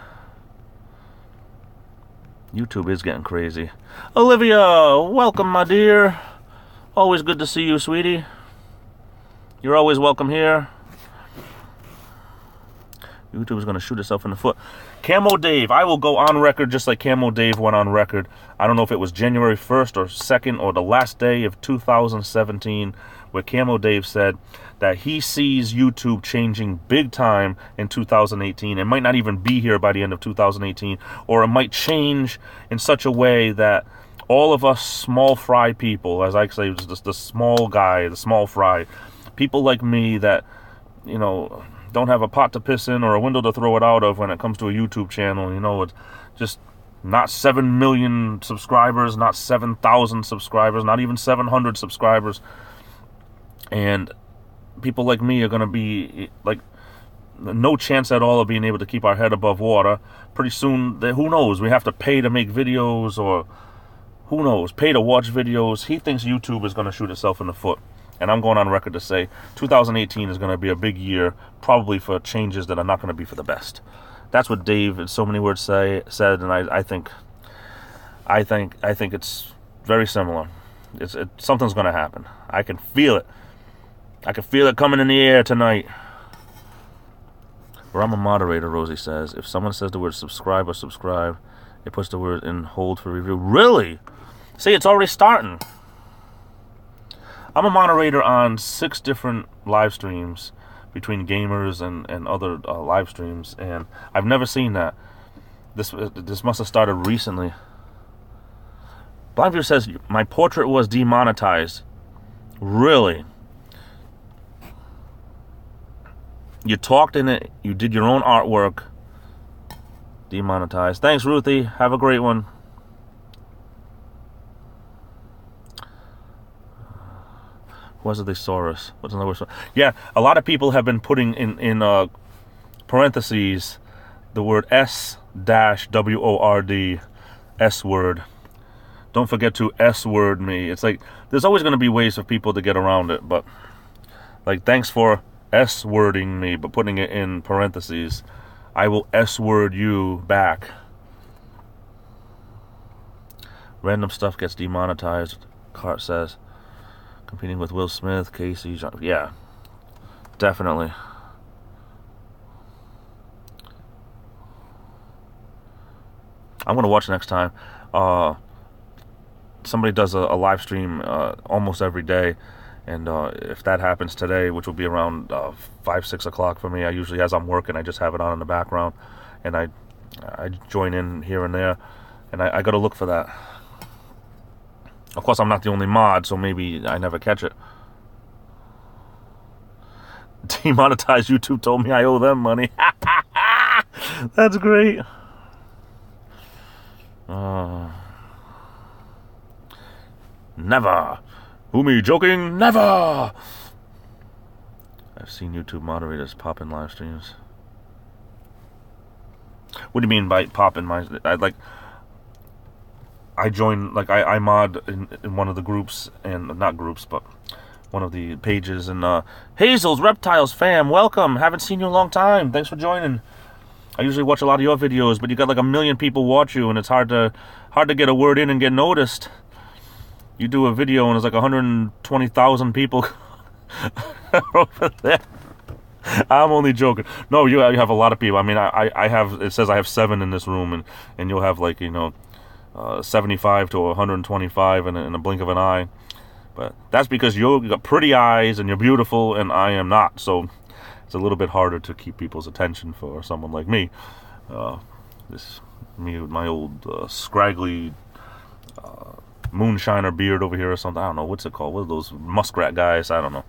YouTube is getting crazy. Olivia, welcome, my dear. Always good to see you, sweetie. You're always welcome here. YouTube is going to shoot itself in the foot. Camo Dave, I will go on record just like Camo Dave went on record. I don't know if it was January 1st or 2nd or the last day of 2017, where Camo Dave said that he sees YouTube changing big time in 2018. It might not even be here by the end of 2018, or it might change in such a way that all of us small fry people, as I say, the small guy, the small fry, people like me that, you know, don't have a pot to piss in or a window to throw it out of when it comes to a YouTube channel. You know, it's just not 7 million subscribers, not 7,000 subscribers, not even 700 subscribers. And people like me are going to be, like, no chance at all of being able to keep our head above water. Pretty soon, who knows, we have to pay to make videos, or who knows, pay to watch videos. He thinks YouTube is going to shoot itself in the foot. And I'm going on record to say 2018 is going to be a big year, probably for changes that are not going to be for the best. That's what Dave, in so many words, said, and I think it's very similar. Something's going to happen. I can feel it. I can feel it coming in the air tonight. Or I'm a moderator, Rosie says. If someone says the word subscribe or subscribe, it puts the word in hold for review. Really? See, it's already starting. I'm a moderator on 6 different live streams between gamers and other live streams, and I've never seen that. This must have started recently. Blindview says, my portrait was demonetized. Really? You talked in it, you did your own artwork. Demonetized. Thanks, Ruthie. Have a great one. Was a thesaurus? What's another word? Yeah, a lot of people have been putting in parentheses the word S-W-O-R-D, S-word. Don't forget to S-word me. It's like, there's always going to be ways for people to get around it, but, like, thanks for S-wording me, but putting it in parentheses. I will S-word you back. Random stuff gets demonetized, Cart says. Competing with Will Smith, Casey, John. Yeah, definitely. I'm going to watch next time. Somebody does a live stream almost every day. And if that happens today, which will be around 5, 6 o'clock for me, I usually, as I'm working, I just have it on in the background. And I I join in here and there, and I got to look for that. Of course, I'm not the only mod, so maybe I never catch it. Demonetized YouTube told me I owe them money. That's great. Never. Who me joking? Never. I've seen YouTube moderators pop in live streams. What do you mean by pop in my? I join, like I mod in one of the groups, and not groups, but one of the pages. And Hazel's Reptiles fam, welcome. Haven't seen you in a long time. Thanks for joining. I usually watch a lot of your videos, but you got like 1 million people watch you, and it's hard to get a word in and get noticed. You do a video and it's like 120,000 people over there. I'm only joking. No, you have a lot of people. I mean, I have, it says I have 7 in this room, and you'll have like, 75 to 125 in a blink of an eye. But that's because you got pretty eyes and you're beautiful, and I am not. So it's a little bit harder to keep people's attention for someone like me. Me with my old scraggly moonshiner beard over here or something. I don't know, what's it called? What are those muskrat guys? I don't know.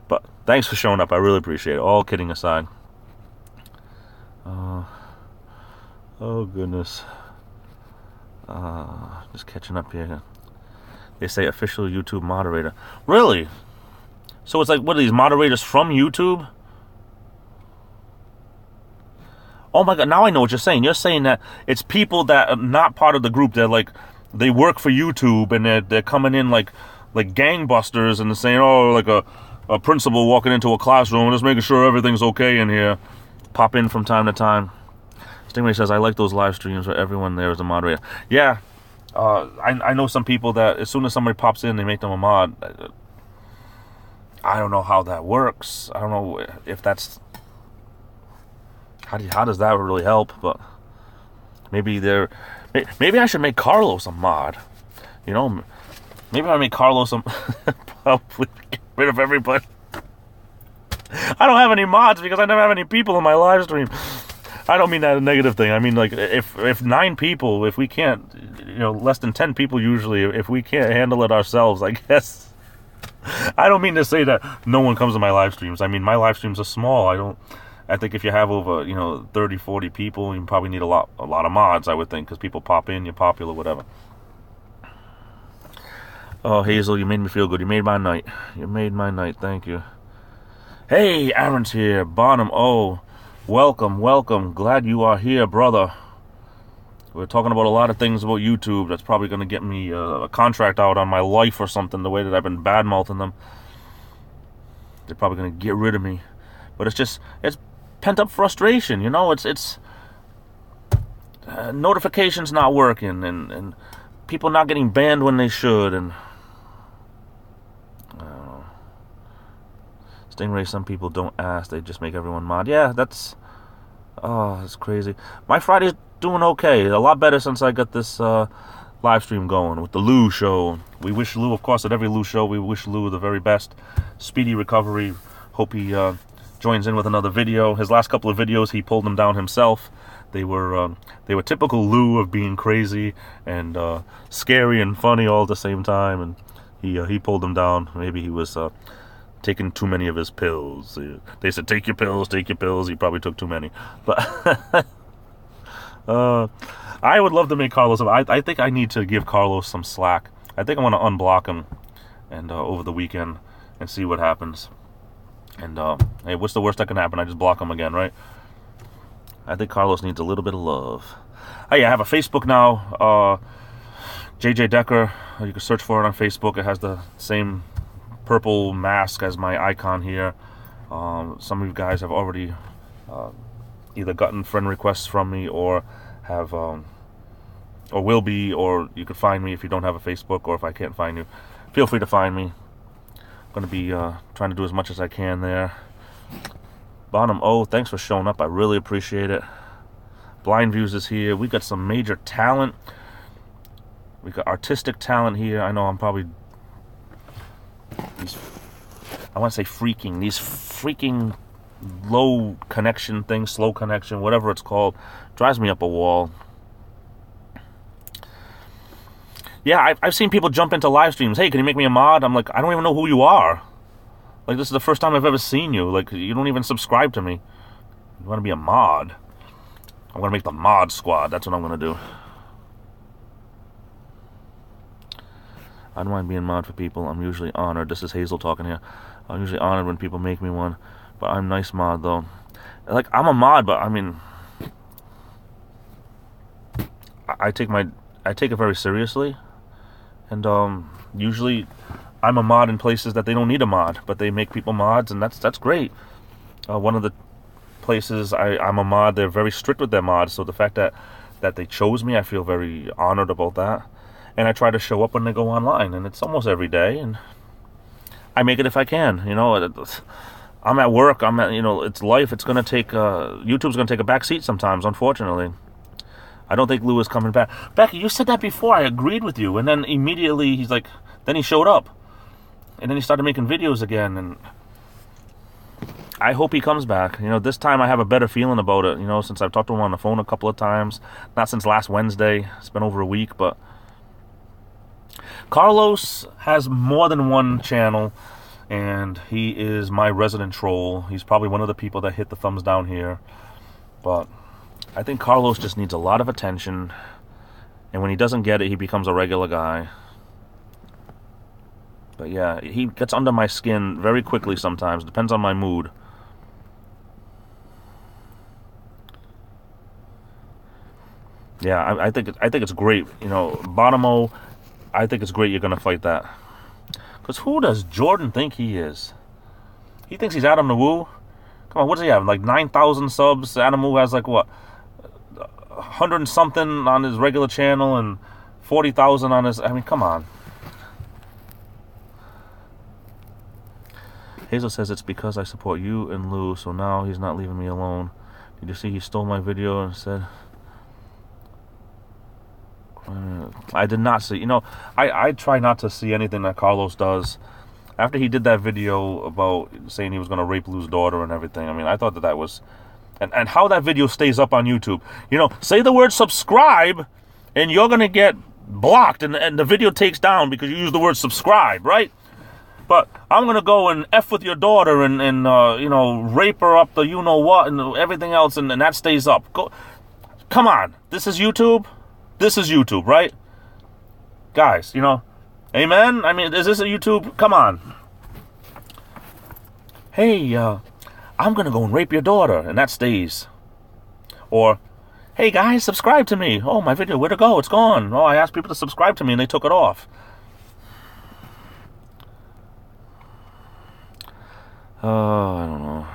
But thanks for showing up. I really appreciate it. All kidding aside. Oh goodness. Just catching up here. They say official YouTube moderator. Really? So it's like, what are these moderators from YouTube? Oh my god, now I know what you're saying. You're saying that it's people that are not part of the group. They're like, they work for YouTube, and they're coming in like gangbusters, and they're saying, oh, like a principal walking into a classroom and just making sure everything's okay in here. Pop in from time to time. Stingray says, I like those live streams where everyone there is a moderator. Yeah, I know some people that as soon as somebody pops in, they make them a mod. I don't know how that works. I don't know if that's... How does that really help? But maybe I should make Carlos a mod. Maybe I make Carlos a... Probably get rid of everybody. I don't have any mods because I never have any people in my live stream. I don't mean that a negative thing. I mean, like, if 9 people, if we can't, less than 10 people usually, if we can't handle it ourselves, I guess. I don't mean to say that no one comes to my live streams. I mean, my live streams are small. I think if you have over, 30, 40 people, you probably need a lot of mods, I would think, because people pop in, you're popular, whatever. Oh, Hazel, you made me feel good. You made my night. You made my night. Thank you. Hey, Aaron's here. Bonham. Oh, welcome. Glad you are here, brother. We're talking about a lot of things about YouTube. That's probably going to get me a contract out on my life or something, the way that I've been bad-mouthing them. They're probably going to get rid of me. But it's pent-up frustration, It's notifications not working, and people not getting banned when they should, and... Stingray, some people don't ask, they just make everyone mod. Yeah, that's crazy. My Friday's doing okay, a lot better since I got this live stream going with the Lou show. We wish Lou, of course, at every Lou show, we wish Lou the very best. Speedy recovery. Hope he joins in with another video. His last couple of videos, he pulled them down himself. They were typical Lou of being crazy and scary and funny all at the same time, and he pulled them down. Maybe he was taking too many of his pills. They said, take your pills. He probably took too many. But I would love to make Carlos. I think I need to give Carlos some slack. I think I want to unblock him and over the weekend and see what happens. And hey, what's the worst that can happen? I just block him again, right? I think Carlos needs a little bit of love. Hey, I have a Facebook now. JJ Decker. You can search for it on Facebook. It has the same purple mask as my icon here. Some of you guys have already either gotten friend requests from me or have or will be, or you could find me if you don't have a Facebook, or if I can't find you, feel free to find me. I'm going to be trying to do as much as I can there. Bonham, thanks for showing up. I really appreciate it. Blind Views is here. We got some major talent. We got artistic talent here. I know I'm probably... I want to say freaking. These freaking low connection thing, slow connection, whatever it's called, drives me up a wall. Yeah, I've seen people jump into live streams. Hey, can you make me a mod? I'm like, I don't even know who you are. Like, this is the first time I've ever seen you. Like, you don't even subscribe to me. You want to be a mod? I'm going to make the mod squad. That's what I'm going to do. I don't mind being mod for people. I'm usually honored. This is Hazel talking here. I'm usually honored when people make me one. But I'm nice mod, though. Like, I'm a mod, but, I mean... I take it very seriously. And, usually... I'm a mod in places that they don't need a mod, but they make people mods, and that's great. One of the places I'm a mod, they're very strict with their mods, so the fact that they chose me, I feel very honored about that. And I try to show up when they go online, and it's almost every day, and I make it if I can. You know, I'm at work, it's life, it's going to take, YouTube's going to take a back seat sometimes, unfortunately. I don't think Lou is coming back. Becky, you said that before, I agreed with you, and then immediately he's like, then he showed up. And then he started making videos again, and I hope he comes back. You know, this time I have a better feeling about it, you know, since I've talked to him on the phone a couple of times. Not since last Wednesday. It's been over a week, but... Carlos has more than one channel, and he is my resident troll. He's probably one of the people that hit the thumbs down here. But I think Carlos just needs a lot of attention, and when he doesn't get it, he becomes a regular guy. But yeah, he gets under my skin very quickly sometimes. Depends on my mood. Yeah, I think it's great. You know, Bonomo, I think it's great you're going to fight that. Because who does Jordan think he is? He thinks he's Adam the Woo? Come on, what does he have? Like 9,000 subs? Adam Woo has like what? 100 and something on his regular channel and 40,000 on his... I mean, come on. Hazel says it's because I support you and Lou, so now he's not leaving me alone. Did you see he stole my video and said... I did not see... You know, I try not to see anything that Carlos does. After he did that video about saying he was going to rape Lou's daughter and everything, I mean, I thought that was... And how that video stays up on YouTube. You know, say the word subscribe, and you're going to get blocked, and the video takes down because you use the word subscribe, right? But I'm going to go and F with your daughter and you know, rape her up the you-know-what and everything else, and that stays up. Come on. This is YouTube? This is YouTube, right? Guys, you know, amen? I mean, is this a YouTube? Come on. Hey, I'm going to go and rape your daughter, and that stays. Or, hey, guys, subscribe to me. Oh, my video, where'd it go? It's gone. Oh, I asked people to subscribe to me, and they took it off. I don't know.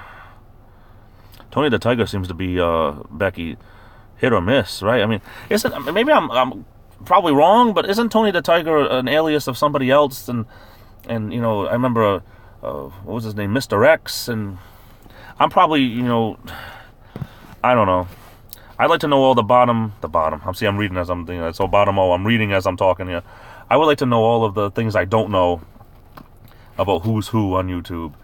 Tony the Tiger seems to be, Becky, hit or miss, right? I mean, maybe I'm probably wrong, but isn't Tony the Tiger an alias of somebody else? And you know, I remember, what was his name? Mr. X, and I'm probably, you know, I don't know. I'd like to know all the bottom. I'm reading as I'm, you know, so bottom O, I'm reading as I'm talking here. I would like to know all of the things I don't know about who's who on YouTube.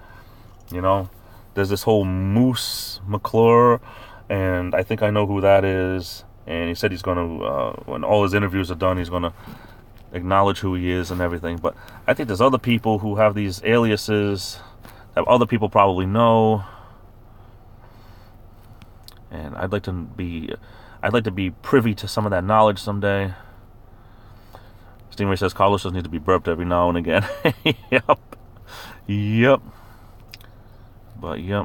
You know, there's this whole Moose McClure, and I think I know who that is. And he said he's going to, when all his interviews are done, he's going to acknowledge who he is and everything. But I think there's other people who have these aliases that other people probably know. And I'd like to be privy to some of that knowledge someday. Stingray says Carlos doesn't need to be burped every now and again. Yep. But yep,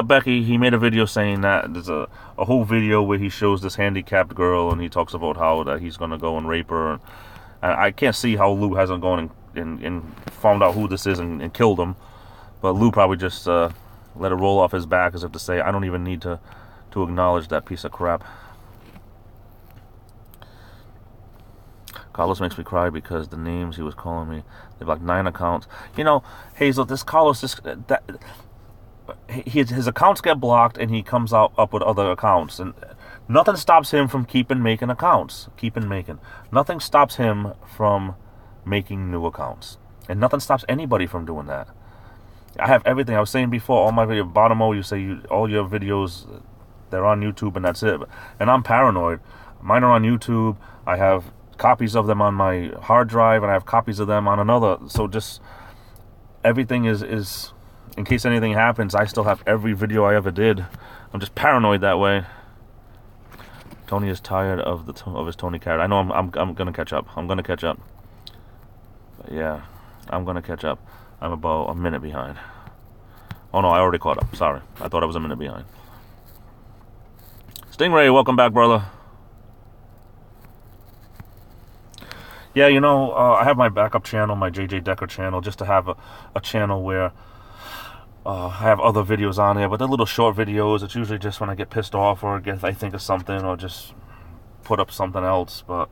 Becky, he made a video saying that. There's a whole video where he shows this handicapped girl, and he talks about how that he's going to go and rape her. And I can't see how Lou hasn't gone and found out who this is and killed him. But Lou probably just let it roll off his back as if to say, I don't even need to acknowledge that piece of crap. Carlos makes me cry because the names he was calling me, they have like 9 accounts. You know, Hazel, this Carlos, his accounts get blocked and he comes up with other accounts. And nothing stops him from making accounts. Nothing stops him from making new accounts. And nothing stops anybody from doing that. I have everything. I was saying before, all my video, Bonomo, you say all your videos, they're on YouTube and that's it. And I'm paranoid. Mine are on YouTube. I have copies of them on my hard drive, and I have copies of them on another. So just everything is in case anything happens, I still have every video I ever did. I'm just paranoid that way. Tony is tired of his Tony Carrot. I know I'm gonna catch up. I'm gonna catch up. But yeah, I'm gonna catch up. I'm about a minute behind. Oh no, I already caught up. Sorry, I thought I was a minute behind. Stingray, welcome back, brother. Yeah, you know, I have my backup channel, my JJ Decker channel, just to have a channel where I have other videos on there, but they're little short videos. It's usually just when I get pissed off or I think of something, or just put up something else. But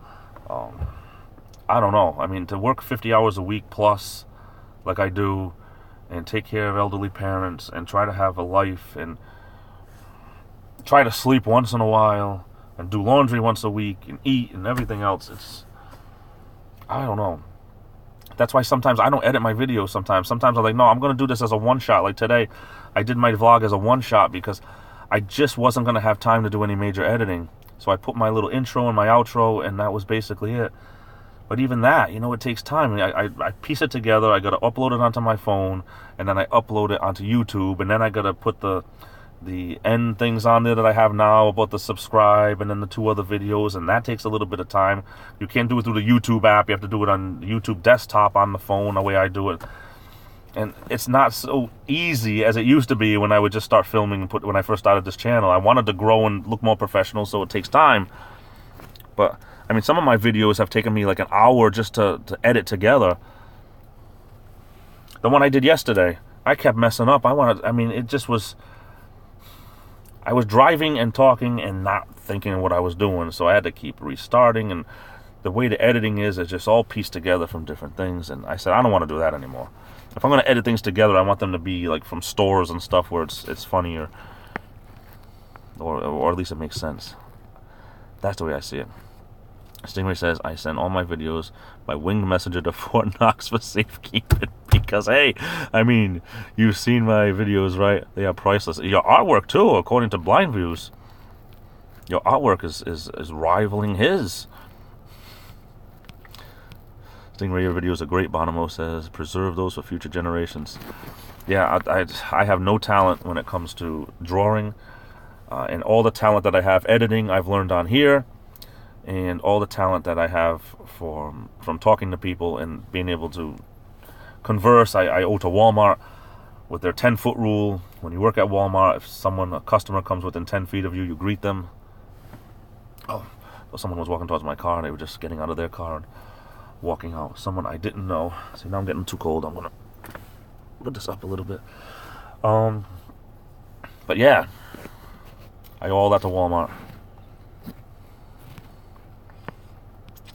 I don't know. I mean, to work 50 hours a week plus, like I do, and take care of elderly parents, and try to have a life, and try to sleep once in a while, and do laundry once a week, and eat, and everything else, I don't know. That's why sometimes I don't edit my videos sometimes. Sometimes I'm like, no, I'm going to do this as a one-shot. Like today, I did my vlog as a one-shot because I just wasn't going to have time to do any major editing. So I put my little intro and my outro, and that was basically it. But even that, you know, it takes time. I piece it together. I got to upload it onto my phone, and then I upload it onto YouTube, and then I got to put the end things on there that I have now about the subscribe, and then the 2 other videos, and that takes a little bit of time. You can't do it through the YouTube app. You have to do it on YouTube desktop on the phone, the way I do it. And it's not so easy as it used to be when I would just start filming when I first started this channel. I wanted to grow and look more professional, so it takes time. But I mean, some of my videos have taken me like an hour just to edit together. The one I did yesterday, I kept messing up. It just was... I was driving and talking and not thinking of what I was doing, so I had to keep restarting, and the way the editing is just all pieced together from different things, and I said, I don't want to do that anymore. If I'm going to edit things together, I want them to be like from stores and stuff where it's funnier, or at least it makes sense. That's the way I see it. Stingray says, I send all my videos by winged messenger to Fort Knox for safekeeping because, hey, I mean, you've seen my videos, right? They are priceless. Your artwork, too, according to Blind Views. Your artwork is rivaling his. Stingray, your videos are great, Bonomo says. Preserve those for future generations. Yeah, I have no talent when it comes to drawing. And all the talent that I have editing, I've learned on here. And all the talent that I have from talking to people and being able to converse, I owe to Walmart with their 10-foot rule. When you work at Walmart, if a customer comes within 10 feet of you, you greet them. Oh, well, someone was walking towards my car, and they were just getting out of their car and walking out. Someone I didn't know. See, now I'm getting too cold. I'm going to put this up a little bit. But yeah, I owe all that to Walmart.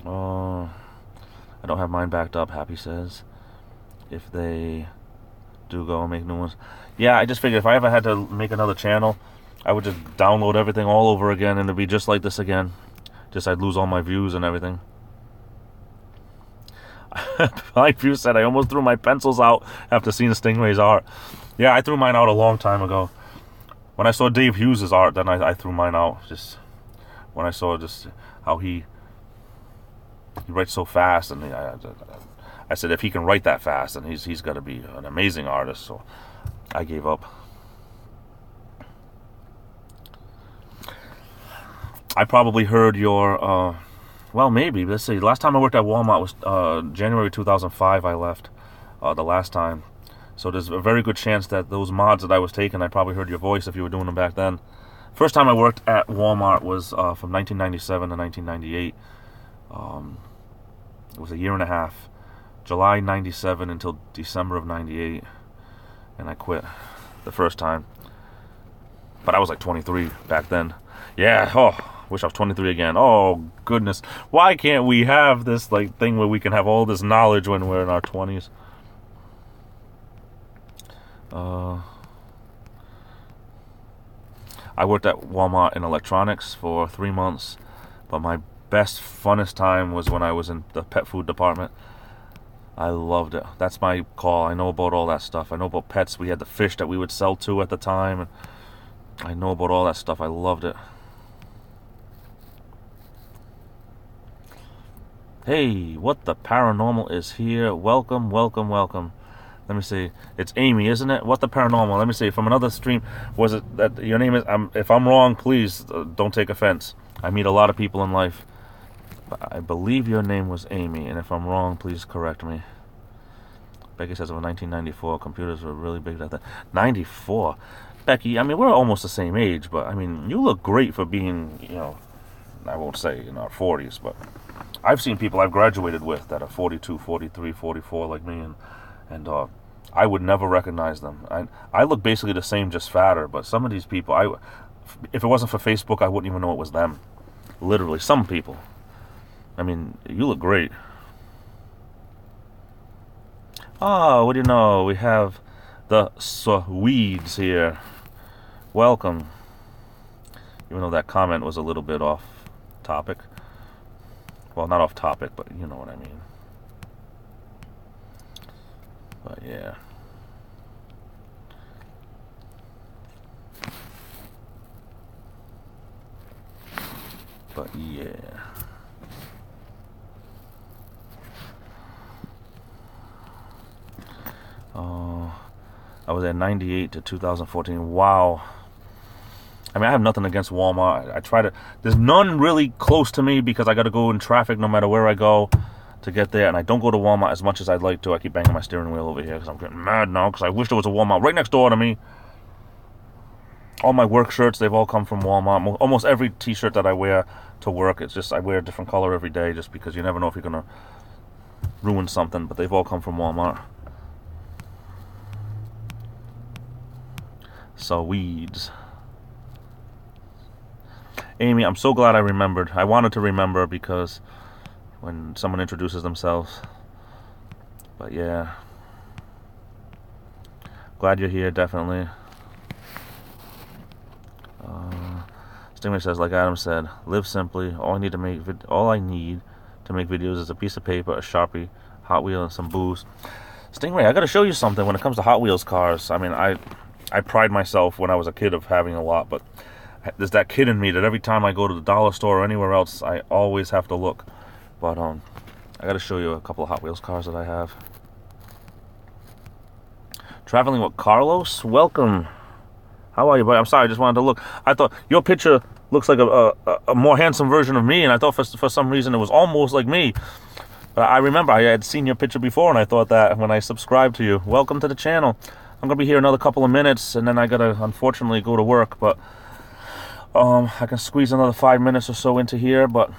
I don't have mine backed up, Happy says. If they do go and make new ones. Yeah, I just figured if I ever had to make another channel, I would just download everything all over again, and it'd be just like this again. Just I'd lose all my views and everything. My view said I almost threw my pencils out after seeing Stingray's art. Yeah, I threw mine out a long time ago. When I saw Dave Hughes' art, then I threw mine out. Just when I saw just how he writes so fast, and I said if he can write that fast, then he's got to be an amazing artist. So I gave up. I probably heard your well, maybe, let's see, last time I worked at Walmart was January 2005. I left the last time, so there's a very good chance that those mods that I was taking, I probably heard your voice if you were doing them back then. First time I worked at Walmart was from 1997 to 1998. It was a year and a half, July 97 until December of 98, and I quit the first time. But I was like 23 back then. Yeah, wish I was 23 again. Oh, goodness. Why can't we have this like thing where we can have all this knowledge when we're in our 20s? I worked at Walmart in electronics for 3 months, but my best, funnest time was when I was in the pet food department. I loved it. That's my call. I know about all that stuff. I know about pets. We had the fish that we would sell to at the time. And I know about all that stuff. I loved it. Hey, what the paranormal is here? Welcome, welcome, welcome. Let me see. It's Amy, isn't it? What the paranormal? Let me see. From another stream, was it that your name is? If I'm wrong, please don't take offense. I meet a lot of people in life. But I believe your name was Amy, and if I'm wrong, please correct me. Becky says, "In 1994, computers were really big at that." 94, Becky. I mean, we're almost the same age, but I mean, you look great for being, you know, I won't say in our 40s, but I've seen people I've graduated with that are 42, 43, 44, like me, and I would never recognize them. I look basically the same, just fatter. But some of these people, if it wasn't for Facebook, I wouldn't even know it was them. Literally, some people. I mean, you look great. Oh, what do you know? We have the Swedes here. Welcome. Even though that comment was a little bit off topic. Well, not off topic, but you know what I mean. But yeah. But yeah. I was at 98 to 2014. Wow. I mean, I have nothing against Walmart. I try to... There's none really close to me because I got to go in traffic no matter where I go to get there. And I don't go to Walmart as much as I'd like to. I keep banging my steering wheel over here because I'm getting mad now because I wish there was a Walmart right next door to me. All my work shirts, they've all come from Walmart. Almost every t-shirt that I wear to work, it's just I wear a different color every day just because you never know if you're going to ruin something. But they've all come from Walmart. So, weeds. Amy, I'm so glad I remembered. I wanted to remember because when someone introduces themselves. But yeah. Glad you're here, definitely. Stingray says, like Adam said, live simply. All I need to make videos is a piece of paper, a Sharpie, Hot Wheel, and some booze. Stingray, I gotta show you something when it comes to Hot Wheels cars. I mean, I pride myself when I was a kid of having a lot, but there's that kid in me that every time I go to the dollar store or anywhere else, I always have to look. But I gotta show you a couple of Hot Wheels cars that I have. Traveling with Carlos, welcome. How are you, buddy? I'm sorry, I just wanted to look. I thought your picture looks like a more handsome version of me, and I thought for some reason it was almost like me. But I remember I had seen your picture before, and I thought that when I subscribed to you. Welcome to the channel. I'm going to be here another couple of minutes, and then I got to, unfortunately, go to work. But I can squeeze another 5 minutes or so into here, but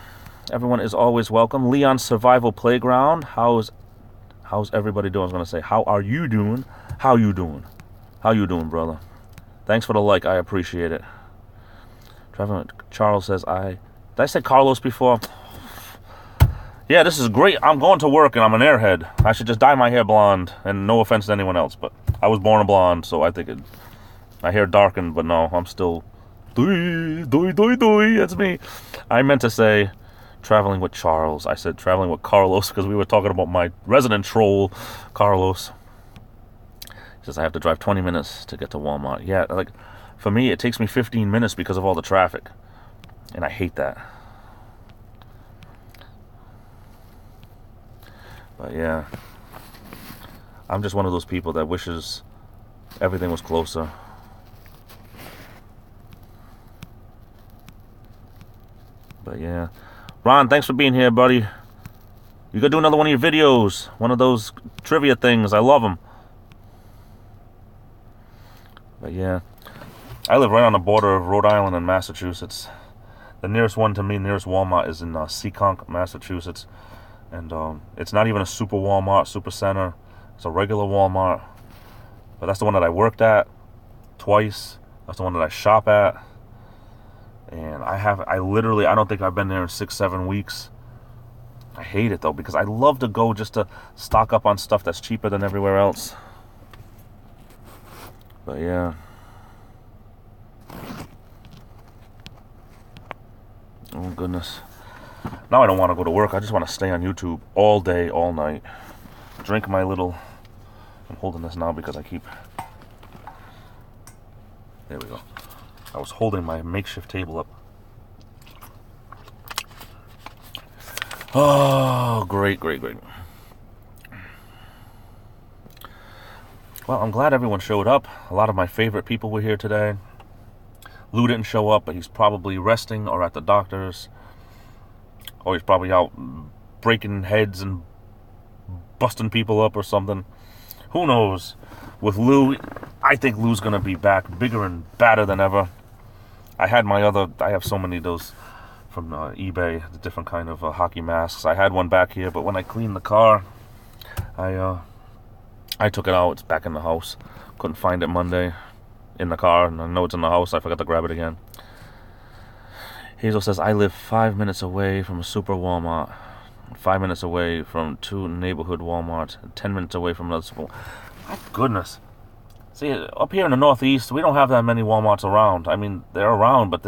everyone is always welcome. Leon's Survival Playground. How's everybody doing? I was going to say, how are you doing? How you doing? How you doing, brother? Thanks for the like. I appreciate it. Charles says, did I say Carlos before? Yeah, this is great. I'm going to work and I'm an airhead. I should just dye my hair blonde. And no offense to anyone else, but I was born a blonde, so I think my hair darkened, but no, I'm still that's me. I meant to say traveling with Charles. I said traveling with Carlos because we were talking about my resident troll, Carlos. He says I have to drive 20 minutes to get to Walmart. Yeah, like for me, it takes me 15 minutes because of all the traffic. And I hate that. But yeah, I'm just one of those people that wishes everything was closer. But yeah, Ron, thanks for being here, buddy. You gotta do another one of your videos, one of those trivia things. I love them. But yeah, I live right on the border of Rhode Island and Massachusetts. The nearest one to me, nearest Walmart, is in Seekonk, Massachusetts. And it's not even a super Walmart, super center. It's a regular Walmart. But that's the one that I worked at twice. That's the one that I shop at. And I literally, I don't think I've been there in 6-7 weeks. I hate it though, because I love to go just to stock up on stuff that's cheaper than everywhere else. But yeah. Oh goodness. Now I don't want to go to work. I just want to stay on YouTube all day, all night. drink my little... I'm holding this now because I keep... There we go. I was holding my makeshift table up. Oh, great, great, great. Well, I'm glad everyone showed up. A lot of my favorite people were here today. Lou didn't show up, but he's probably resting or at the doctor's. Or he's probably out breaking heads and busting people up or something. Who knows? With Lou, I think Lou's going to be back bigger and badder than ever. I have so many of those from eBay, the different kind of hockey masks. I had one back here, but when I cleaned the car, I took it out. It's back in the house. Couldn't find it Monday in the car, and I know it's in the house. I forgot to grab it again. Hazel says, I live 5 minutes away from a super Walmart, 5 minutes away from 2 neighborhood Walmarts, 10 minutes away from another super. My goodness. See, up here in the Northeast, we don't have that many Walmarts around. I mean, they're around, but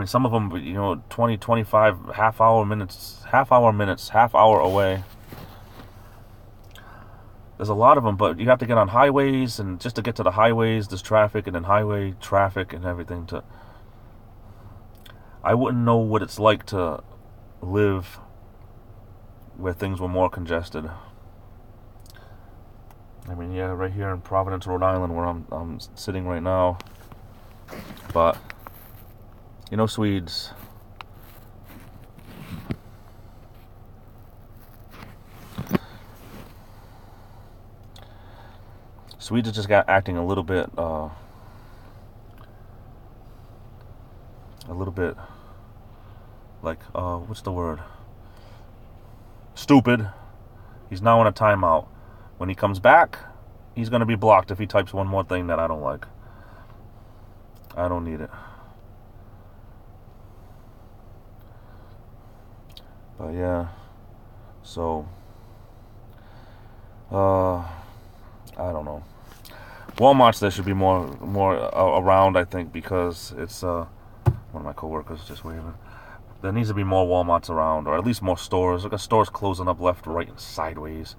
some of them, 20, 25, half hour minutes, half hour away. There's a lot of them, but you have to get on highways, and just to get to the highways, there's traffic, and then highway traffic and everything. I wouldn't know what it's like to live where things were more congested. I mean, yeah, right here in Providence, Rhode Island, where I'm sitting right now. But, Swedes. Swedes just got acting a little bit like, what's the word? Stupid. He's now in a timeout. When he comes back, he's going to be blocked if he types one more thing that I don't like. I don't need it. But yeah. So, I don't know. Walmarts, there should be more around, I think, because it's one of my coworkers just waving. There needs to be more Walmarts around, or at least more stores. Look at stores closing up left, right, and sideways.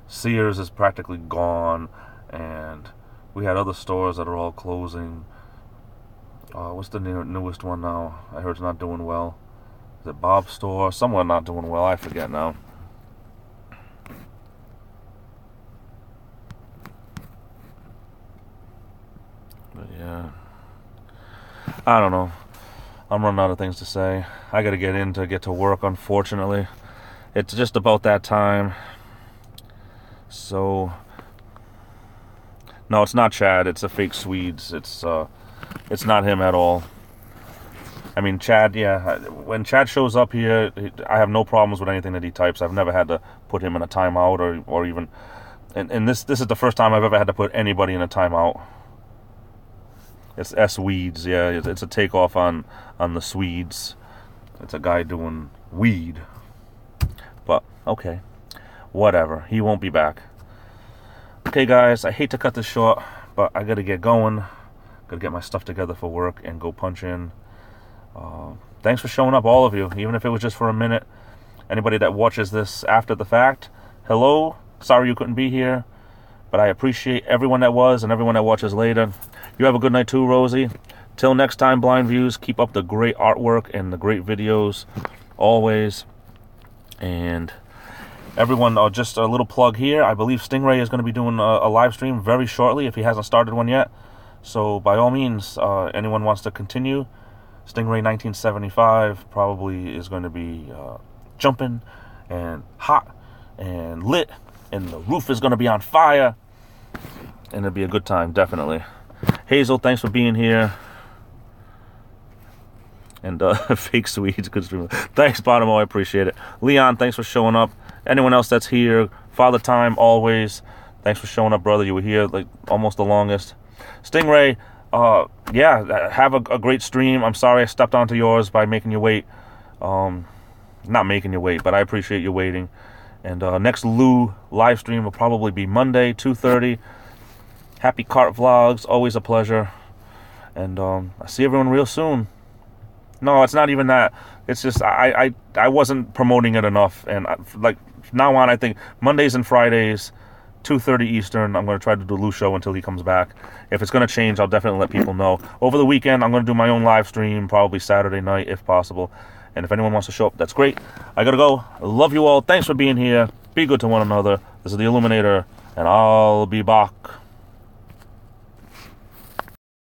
Sears is practically gone, and we had other stores that are all closing. What's the newest one now? I heard it's not doing well. Is it Bob's store? Somewhere not doing well. I forget now. But yeah, I don't know. I'm running out of things to say. I got to get to work, unfortunately. It's just about that time. So, no, it's not Chad. It's a fake Swedes. It's not him at all. I mean, Chad, yeah, when Chad shows up here, I have no problems with anything that he types. I've never had to put him in a timeout or even, and this is the first time I've ever had to put anybody in a timeout. It's S-Weeds, yeah. It's a takeoff on the Swedes. It's a guy doing weed. But, okay. Whatever. He won't be back. Okay, guys, I hate to cut this short, but I gotta get going. Gotta get my stuff together for work and go punch in. Thanks for showing up, all of you, even if it was just for a minute. Anybody that watches this after the fact, hello. Sorry you couldn't be here, but I appreciate everyone that was and everyone that watches later. You have a good night too, Rosie. Till next time, Blind Views, keep up the great artwork and the great videos, always. And everyone, just a little plug here. I believe Stingray is going to be doing a live stream very shortly, if he hasn't started one yet. So, by all means, anyone wants to continue, Stingray 1975 probably is going to be jumping and hot and lit, and the roof is going to be on fire, and it'll be a good time, definitely. Hazel, thanks for being here. And fake Swedes, good stream. Thanks, Bonomo, I appreciate it. Leon, thanks for showing up. Anyone else that's here, Father Time, always. Thanks for showing up, brother. You were here like almost the longest. Stingray, yeah, have a great stream. I'm sorry I stepped onto yours by making you wait. Not making you wait, but I appreciate you waiting. And next Lou live stream will probably be Monday, 2:30. Happy Cart Vlogs, always a pleasure. And I see everyone real soon. No, it's not even that. It's just I wasn't promoting it enough, and like from now on, I think Mondays and Fridays, 2:30 Eastern, I'm going to try to do a loose show until he comes back. If it's going to change, I'll definitely let people know. Over the weekend, I'm going to do my own live stream, probably Saturday night if possible. And if anyone wants to show up, that's great. I got to go. I love you all. Thanks for being here. Be good to one another. This is the Illuminator, and I'll be back.